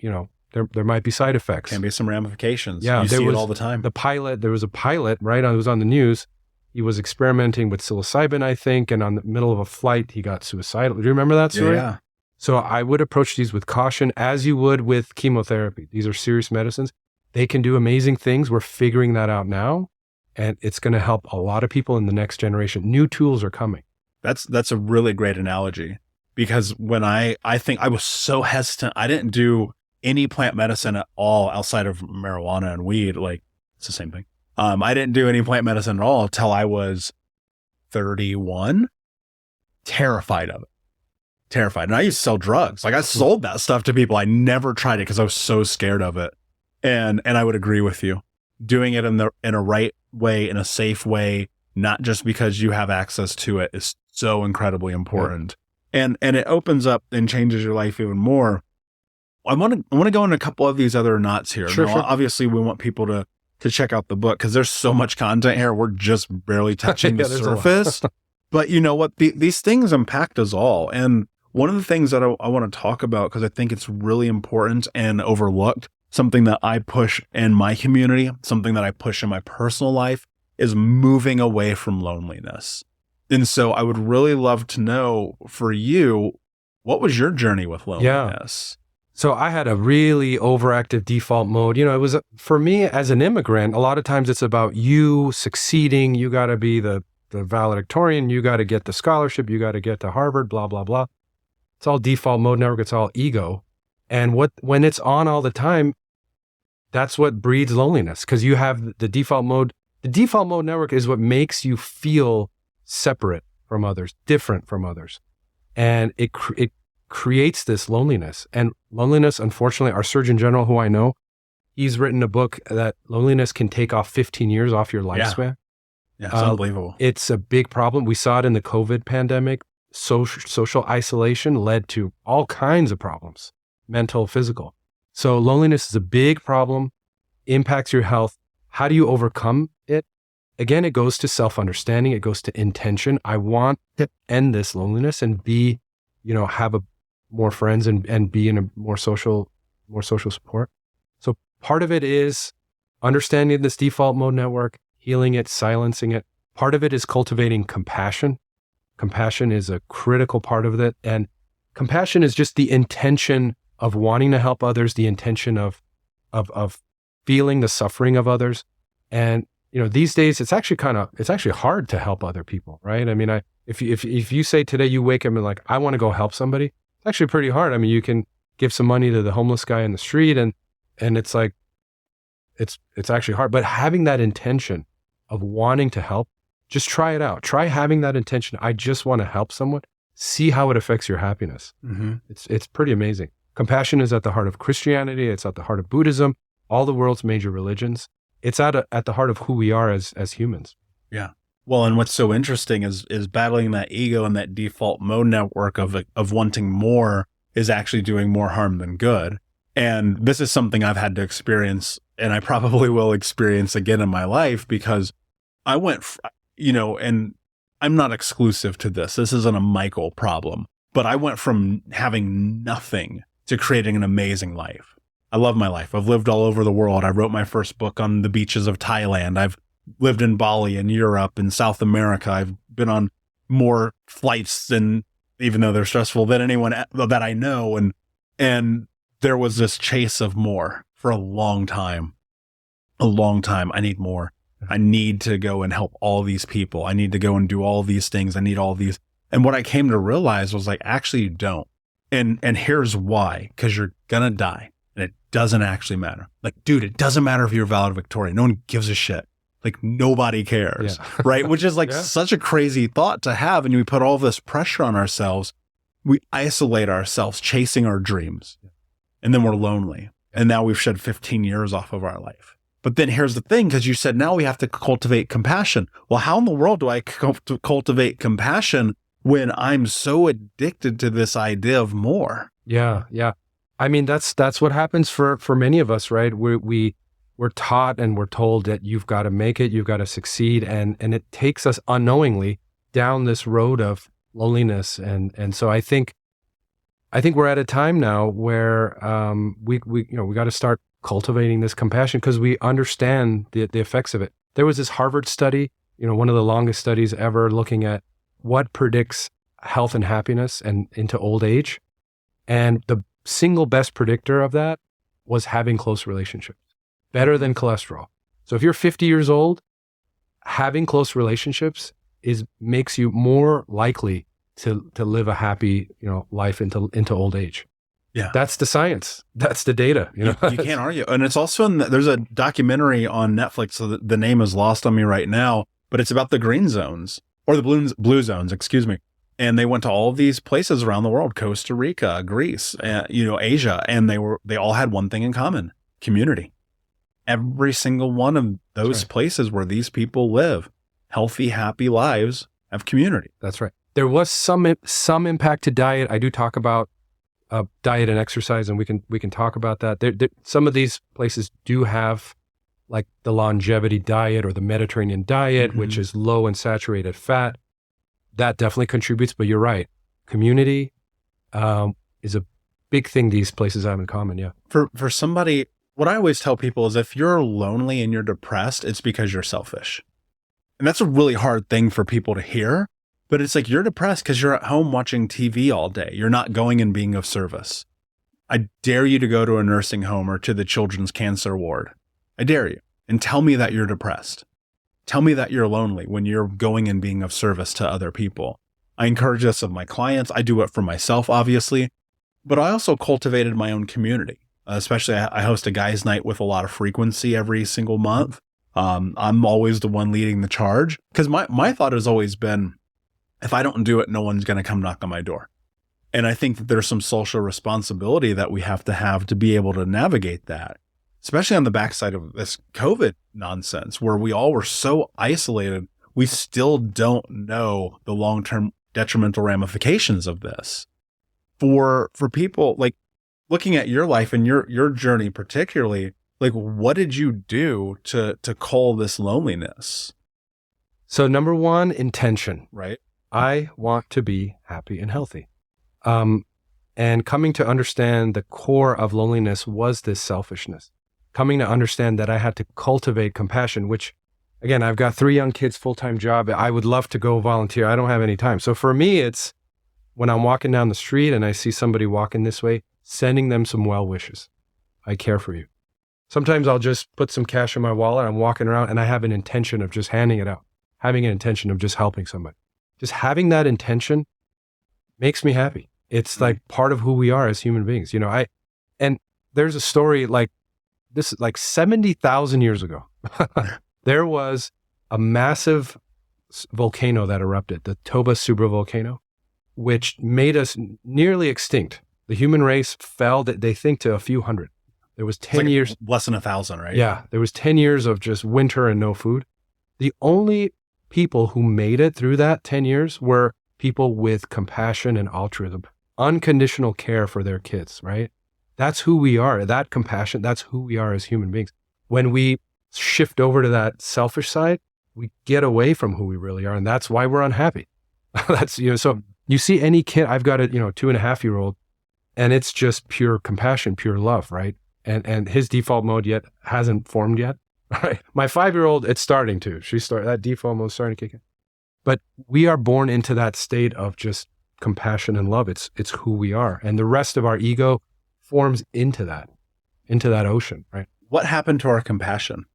there might be side effects. Can be some ramifications. Yeah, you see it all the time. There was a pilot, right? It was on the news. He was experimenting with psilocybin, I think, and on the middle of a flight, he got suicidal. Do you remember that story? Yeah. So I would approach these with caution, as you would with chemotherapy. These are serious medicines. They can do amazing things. We're figuring that out now, and it's going to help a lot of people in the next generation. New tools are coming. That's a really great analogy, because when I think I was so hesitant, I didn't do any plant medicine at all outside of marijuana and weed. Like, it's the same thing. I didn't do any plant medicine at all until I was 31. Terrified of it. Terrified. And I used to sell drugs. Like, I sold that stuff to people. I never tried it because I was so scared of it. And I would agree with you. Doing it in a right way, in a safe way, not just because you have access to it, is so incredibly important. Yeah. And it opens up and changes your life even more. I want to go into a couple of these other knots here. Sure. Obviously, we want people to check out the book because there's so much content here. We're just barely touching the surface. But you know what? These things impact us all. And one of the things that I want to talk about, because I think it's really important and overlooked, something that I push in my community, something that I push in my personal life, is moving away from loneliness. And so I would really love to know, for you, what was your journey with loneliness? Yeah. So I had a really overactive default mode. It was, for me as an immigrant, a lot of times it's about you succeeding. You got to be the valedictorian. You got to get the scholarship. You got to get to Harvard, blah, blah, blah. It's all default mode network. It's all ego. And when it's on all the time, that's what breeds loneliness, because you have the default mode. The default mode network is what makes you feel separate from others, different from others. And it creates this loneliness. And loneliness, unfortunately, our Surgeon General, who I know, he's written a book that loneliness can take off 15 years off your lifespan. Yeah, it's unbelievable. It's a big problem. We saw it in the COVID pandemic. Social isolation led to all kinds of problems, mental, physical. So loneliness is a big problem, impacts your health. How do you overcome it? Again, it goes to self-understanding. It goes to intention. I want to end this loneliness and be, have more friends and be in a more social support. So part of it is understanding this default mode network, healing it, silencing it. Part of it is cultivating compassion. Compassion is a critical part of it. And compassion is just the intention of wanting to help others, the intention of feeling the suffering of others. And, these days it's actually hard to help other people, right? I mean, if you say today you wake up and like, I want to go help somebody, it's actually pretty hard. I mean, you can give some money to the homeless guy in the street and it's like, it's actually hard. But having that intention of wanting to help, just try it out. Try having that intention. I just want to help someone. See how it affects your happiness. Mm-hmm. It's pretty amazing. Compassion is at the heart of Christianity. It's at the heart of Buddhism, all the world's major religions. It's at the heart of who we are as humans. Yeah. Well, and what's so interesting is battling that ego and that default mode network of wanting more is actually doing more harm than good. And this is something I've had to experience, and I probably will experience again in my life, because I went, and I'm not exclusive to this. This isn't a Michael problem, but I went from having nothing to creating an amazing life. I love my life. I've lived all over the world. I wrote my first book on the beaches of Thailand. I've lived in Bali and Europe and South America. I've been on more flights than, even though they're stressful, than anyone that I know. And there was this chase of more for a long time. I need more. I need to go and help all these people. I need to go and do all these things. I need all these. And what I came to realize was like, actually, you don't. And here's why, because you're going to die and it doesn't actually matter. Like, dude, it doesn't matter if you're valedictorian. No one gives a shit. Like nobody cares, right? Which is like such a crazy thought to have. And we put all this pressure on ourselves. We isolate ourselves chasing our dreams, and then we're lonely. And now we've shed 15 years off of our life. But then here's the thing, because you said now we have to cultivate compassion. Well, how in the world do I cultivate compassion when I'm so addicted to this idea of more? Yeah. I mean, that's what happens for many of us, right? We're taught and we're told that you've got to make it, you've got to succeed, and it takes us unknowingly down this road of loneliness. And so I think we're at a time now where we got to start cultivating this compassion because we understand the effects of it. There was this Harvard study, one of the longest studies ever, looking at what predicts health and happiness and into old age. And the single best predictor of that was having close relationships, better than cholesterol. So if you're 50 years old, having close relationships makes you more likely to live a happy, life into old age. Yeah. That's the science. That's the data. You can't argue. And it's also there's a documentary on Netflix. So the name is lost on me right now, but it's about the green zones or the blue zones, excuse me. And they went to all of these places around the world, Costa Rica, Greece, Asia. And they all had one thing in common: community. Every single one of those places where these people live, healthy, happy lives, have community. That's right. There was some impact to diet. I do talk about diet and exercise, and we can talk about that. Some of these places do have like the longevity diet or the Mediterranean diet, which is low in saturated fat. That definitely contributes, but you're right. Community is a big thing these places have in common, yeah. For somebody, what I always tell people is if you're lonely and you're depressed, it's because you're selfish. And that's a really hard thing for people to hear. But it's like you're depressed because you're at home watching TV all day. You're not going and being of service. I dare you to go to a nursing home or to the children's cancer ward. I dare you. And tell me that you're depressed. Tell me that you're lonely when you're going and being of service to other people. I encourage this of my clients. I do it for myself, obviously. But I also cultivated my own community. Especially I host a guys' night with a lot of frequency every single month. I'm always the one leading the charge. Because my thought has always been, if I don't do it, no one's going to come knock on my door. And I think that there's some social responsibility that we have to be able to navigate that, especially on the backside of this COVID nonsense, where we all were so isolated. We still don't know the long-term detrimental ramifications of this. For people, like looking at your life and your journey particularly, like what did you do to cull this loneliness? So number one, intention. Right. I want to be happy and healthy. And coming to understand the core of loneliness was this selfishness. Coming to understand that I had to cultivate compassion, which, again, I've got 3 young kids, full-time job. I would love to go volunteer. I don't have any time. So for me, it's when I'm walking down the street and I see somebody walking this way, sending them some well wishes. I care for you. Sometimes I'll just put some cash in my wallet. I'm walking around and I have an intention of just handing it out, having an intention of just helping somebody. Just having that intention makes me happy. It's like part of who we are as human beings. And there's a story like this, like 70,000 years ago, there was a massive volcano that erupted, the Toba supervolcano, which made us nearly extinct. The human race fell, they think, to a few hundred. There was 10 years. Less than 1,000, right? Yeah. There was 10 years of just winter and no food. The only people who made it through that 10 years were people with compassion and altruism, unconditional care for their kids, right? That's who we are. That compassion, that's who we are as human beings. When we shift over to that selfish side, we get away from who we really are. And that's why we're unhappy. So you see any kid, I've got a, 2.5-year-old, and it's just pure compassion, pure love, right? And his default mode yet hasn't formed yet. Right. My 5-year-old, it's starting to. That default mode is starting to kick in. But we are born into that state of just compassion and love. It's who we are. And the rest of our ego forms into that ocean, right? What happened to our compassion?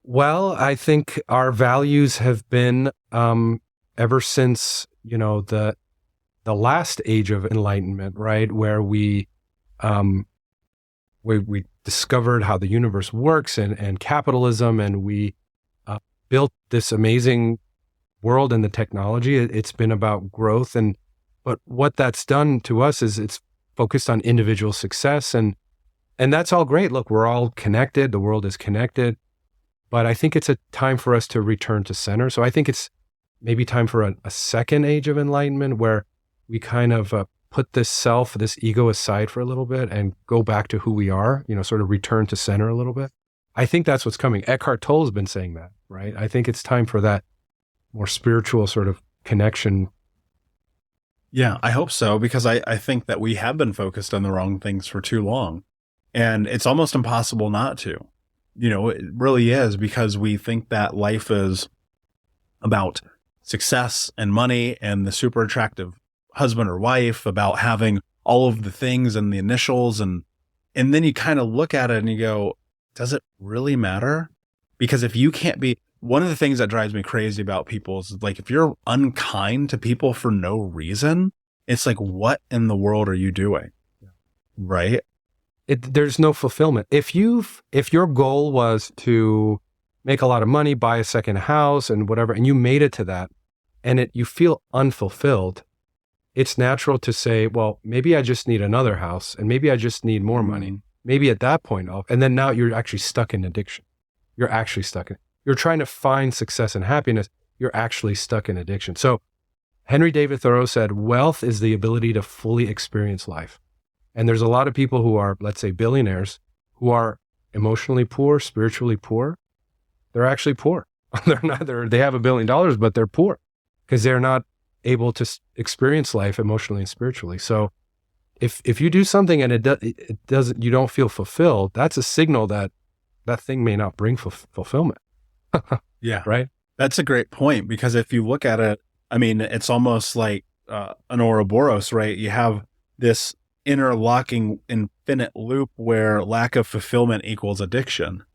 Well, I think our values have been, ever since, the last age of enlightenment, right? Where we discovered how the universe works and capitalism, and we built this amazing world and the technology. It's been about growth, but what that's done to us is it's focused on individual success, and that's all great. Look, we're all connected. The world is connected, but I think it's a time for us to return to center. So I think it's maybe time for a second age of enlightenment where we kind of put this ego aside for a little bit and go back to who we are, sort of return to center a little bit. I think that's what's coming. Eckhart Tolle has been saying that, right? I think it's time for that more spiritual sort of connection. Yeah, I hope so, because I think that we have been focused on the wrong things for too long. And it's almost impossible not to. It really is, because we think that life is about success and money and the super attractive husband or wife, about having all of the things and the initials. And then you kind of look at it and you go, does it really matter? Because if you can't be, one of the things that drives me crazy about people is like, if you're unkind to people for no reason, it's like, what in the world are you doing? Yeah. Right? There's no fulfillment. If your goal was to make a lot of money, buy a second house and whatever, and you made it to that, and you feel unfulfilled, it's natural to say, well, maybe I just need another house, and maybe I just need more money. Maybe at that point, and then now you're actually stuck in addiction. You're actually stuck in it. You're trying to find success and happiness. You're actually stuck in addiction. So Henry David Thoreau said, wealth is the ability to fully experience life. And there's a lot of people who are, let's say, billionaires, who are emotionally poor, spiritually poor. They're actually poor. They have $1 billion, but they're poor because they're not able to experience life emotionally and spiritually. So if you do something and it doesn't, you don't feel fulfilled, that's a signal that thing may not bring fulfillment. Yeah. Right. That's a great point, because if you look at it, I mean, it's almost like an Ouroboros, right? You have this interlocking infinite loop where lack of fulfillment equals addiction.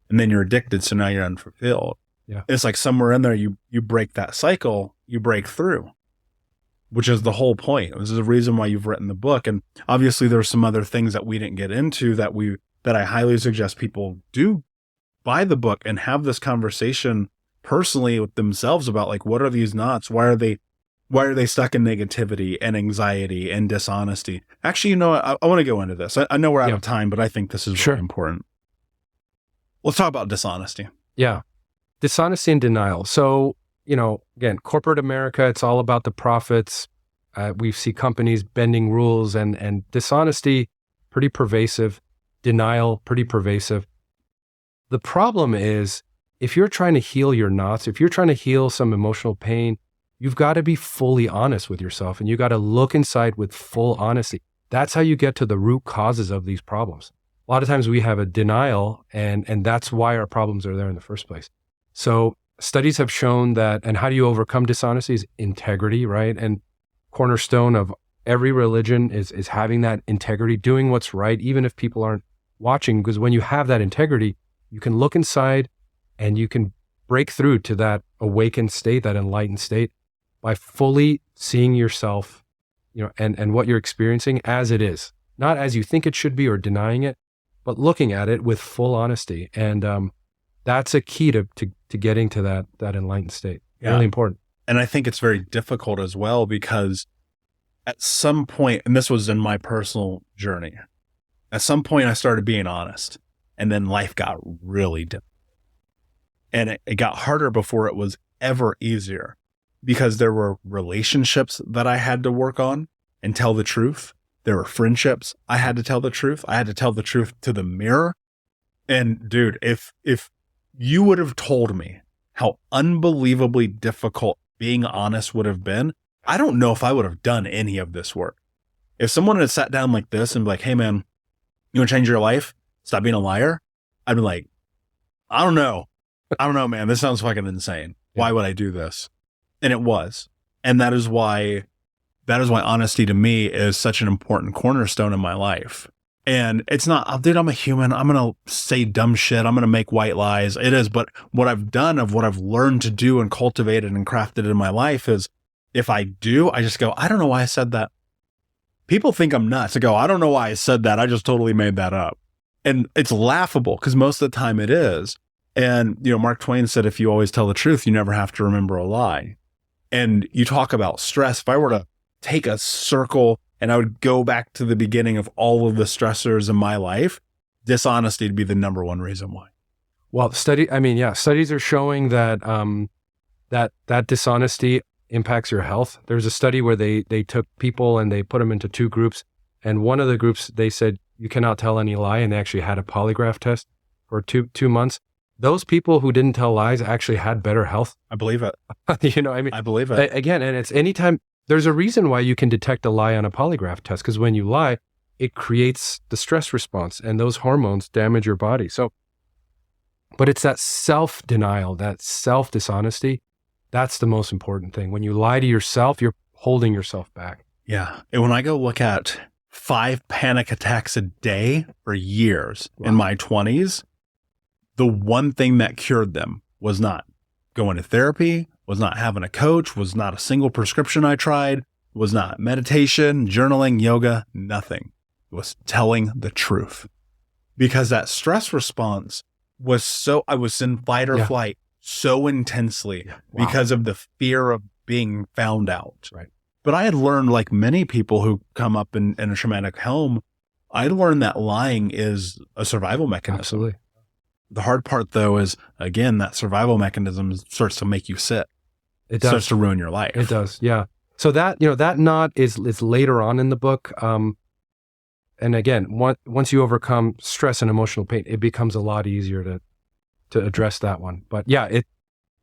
And then you're addicted, so now you're unfulfilled. Yeah. It's like somewhere in there, you break that cycle, you break through, which is the whole point. This is the reason why you've written the book. And obviously there's some other things that we didn't get into that I highly suggest people do buy the book and have this conversation personally with themselves about, like, what are these knots? Why are they stuck in negativity and anxiety and dishonesty? Actually, I want to go into this. I know we're out of time, but I think this is really important. Let's talk about dishonesty. Yeah. Dishonesty and denial. So, again, corporate America, it's all about the profits. We see companies bending rules, and dishonesty, pretty pervasive. Denial, pretty pervasive. The problem is, if you're trying to heal your knots, if you're trying to heal some emotional pain, you've got to be fully honest with yourself, and you got to look inside with full honesty. That's how you get to the root causes of these problems. A lot of times we have a denial, and that's why our problems are there in the first place. So studies have shown that, and how do you overcome dishonesty is integrity, right? And cornerstone of every religion is having that integrity, doing what's right, even if people aren't watching, because when you have that integrity, you can look inside and you can break through to that awakened state, that enlightened state, by fully seeing yourself, and what you're experiencing as it is, not as you think it should be or denying it, but looking at it with full honesty. And that's a key to getting to that enlightened state. Yeah. Really important. And I think it's very difficult as well, because at some point, and this was in my personal journey, at some point I started being honest, and then life got really difficult. And it got harder before it was ever easier, because there were relationships that I had to work on and tell the truth. There were friendships I had to tell the truth. I had to tell the truth to the mirror. And dude, if you would have told me how unbelievably difficult being honest would have been, I don't know if I would have done any of this work. If someone had sat down like this and be like, hey man, you want to change your life? Stop being a liar. I'd be like, I don't know, man. This sounds fucking insane. Yeah. Why would I do this? And it was. And that is why honesty to me is such an important cornerstone in my life. And it's not, dude, I'm a human. I'm going to say dumb shit. I'm going to make white lies. It is. But what I've done, of what I've learned to do and cultivated and crafted in my life, is if I do, I just go, I don't know why I said that. People think I'm nuts. I go, I don't know why I said that. I just totally made that up. And it's laughable because most of the time it is. And, Mark Twain said, if you always tell the truth, you never have to remember a lie. And you talk about stress. If I were to take a circle and I would go back to the beginning of all of the stressors in my life, dishonesty would be the number one reason why. Well, studies are showing that that dishonesty impacts your health. There's a study where they took people and they put them into two groups. And one of the groups, they said, you cannot tell any lie. And they actually had a polygraph test for two months. Those people who didn't tell lies actually had better health. I believe it. I believe it. Again, and it's anytime, there's a reason why you can detect a lie on a polygraph test, because when you lie, it creates the stress response and those hormones damage your body. So, but it's that self-denial, that self-dishonesty. That's the most important thing. When you lie to yourself, you're holding yourself back. Yeah. And when I go look at 5 panic attacks a day for years in my 20s, the one thing that cured them was not going to therapy, was not having a coach, was not a single prescription I tried, was not meditation, journaling, yoga, nothing. It was telling the truth. Because that stress response was I was in fight or flight so intensely because of the fear of being found out. Right. But I had learned, like many people who come up in a traumatic home, I learned that lying is a survival mechanism. Absolutely. The hard part, though, is, again, that survival mechanism starts to make you sick. It does. Starts to ruin your life. It does, yeah. So that, that knot is later on in the book. And again, once you overcome stress and emotional pain, it becomes a lot easier to address that one. But yeah,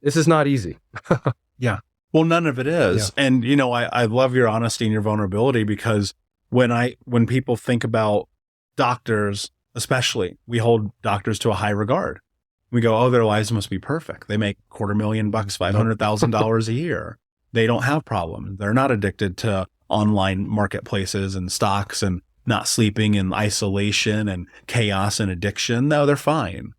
this is not easy. Yeah. Well, none of it is. Yeah. And, I love your honesty and your vulnerability, because when people think about doctors, especially, we hold doctors to a high regard. We go, oh, their lives must be perfect. They make $250,000, $500,000 a year. They don't have problems. They're not addicted to online marketplaces and stocks and not sleeping in isolation and chaos and addiction. No, they're fine.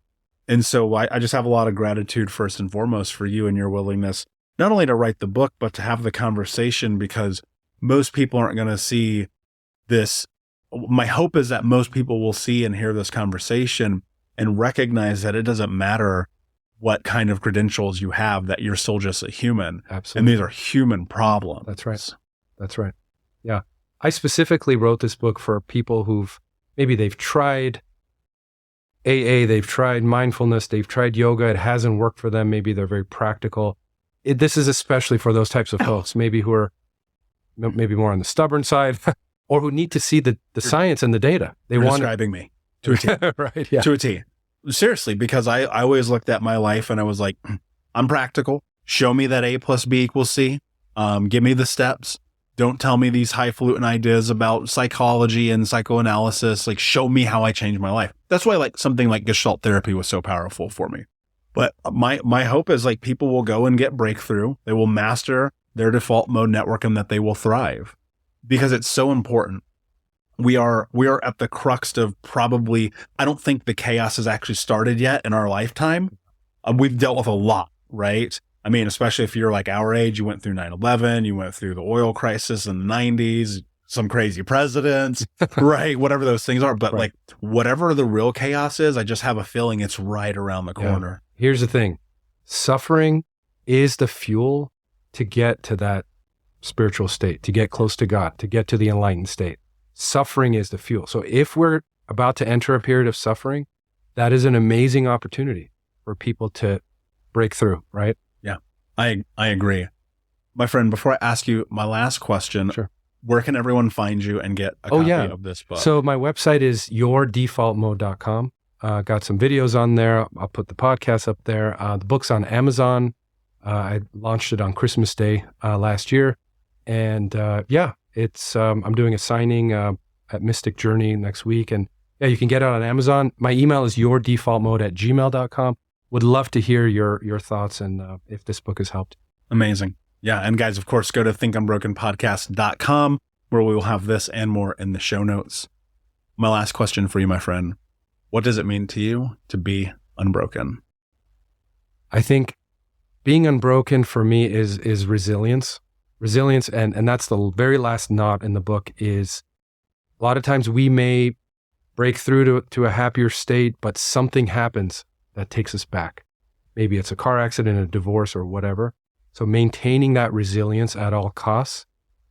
And so I just have a lot of gratitude, first and foremost, for you and your willingness, not only to write the book, but to have the conversation, because most people aren't going to see this. My hope is that most people will see and hear this conversation and recognize that it doesn't matter what kind of credentials you have, that you're still just a human. Absolutely. And these are human problems. That's right. Yeah. I specifically wrote this book for people they've tried AA, they've tried mindfulness, they've tried yoga, it hasn't worked for them. Maybe they're very practical. This is especially for those types of folks, maybe who are maybe more on the stubborn side, or who need to see the science and the data. You're describing me to a T. Right, yeah. To a T. Seriously, because I always looked at my life and I was like, I'm practical. Show me that A plus B equals C. Give me the steps. Don't tell me these highfalutin ideas about psychology and psychoanalysis. Like, show me how I changed my life. That's why something like Gestalt therapy was so powerful for me. But my hope is people will go and get breakthrough. They will master their default mode network, and that they will thrive, because it's so important. We are at the crux of probably, I don't think the chaos has actually started yet in our lifetime. We've dealt with a lot, right? I mean, especially if you're like our age, you went through 9/11, you went through the oil crisis in the 90s, some crazy presidents, right? Whatever those things are. But right. Whatever the real chaos is, I just have a feeling it's right around the corner. Yeah. Here's the thing. Suffering is the fuel to get to that spiritual state, to get close to God, to get to the enlightened state. Suffering is the fuel. So if we're about to enter a period of suffering, that is an amazing opportunity for people to break through, right? Yeah, I agree. My friend, before I ask you my last question, sure. Where can everyone find you and get a copy of this book? So my website is yourdefaultmode.com. Got some videos on there. I'll put the podcast up there. The book's on Amazon. I launched it on Christmas Day last year. And it's I'm doing a signing at Mystic Journey next week. And you can get it on Amazon. My email is yourdefaultmode@gmail.com. Would love to hear your thoughts and if this book has helped. Amazing. Yeah. And guys, of course, go to thinkunbrokenpodcast.com, where we will have this and more in the show notes. My last question for you, my friend. What does it mean to you to be unbroken? I think being unbroken for me is resilience. Resilience, and that's the very last knot in the book, is a lot of times we may break through to a happier state, but something happens that takes us back. Maybe it's a car accident, a divorce, or whatever. So maintaining that resilience at all costs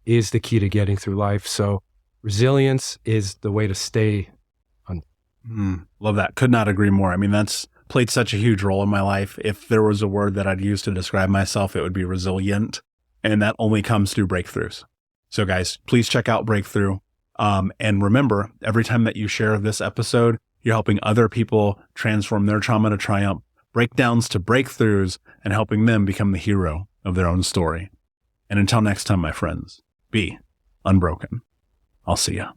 is the key to getting through life. So resilience is the way to stay. Love that. Could not agree more. I mean, that's played such a huge role in my life. If there was a word that I'd use to describe myself, it would be resilient. And that only comes through breakthroughs. So guys, please check out Breakthrough. And remember, every time that you share this episode, you're helping other people transform their trauma to triumph, breakdowns to breakthroughs, and helping them become the hero of their own story. And until next time, my friends, be unbroken. I'll see ya.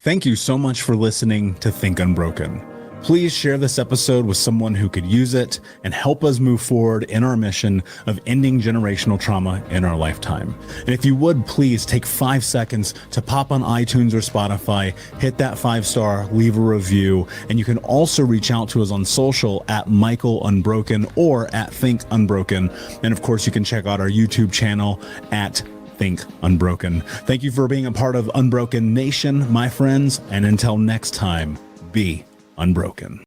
Thank you so much for listening to Think Unbroken. Please share this episode with someone who could use it and help us move forward in our mission of ending generational trauma in our lifetime. And if you would, please take 5 seconds to pop on iTunes or Spotify, hit that 5-star, leave a review, and you can also reach out to us on social at Michael Unbroken or at Think Unbroken. And of course, you can check out our YouTube channel at Think Unbroken. Thank you for being a part of Unbroken Nation, my friends, and until next time, be unbroken.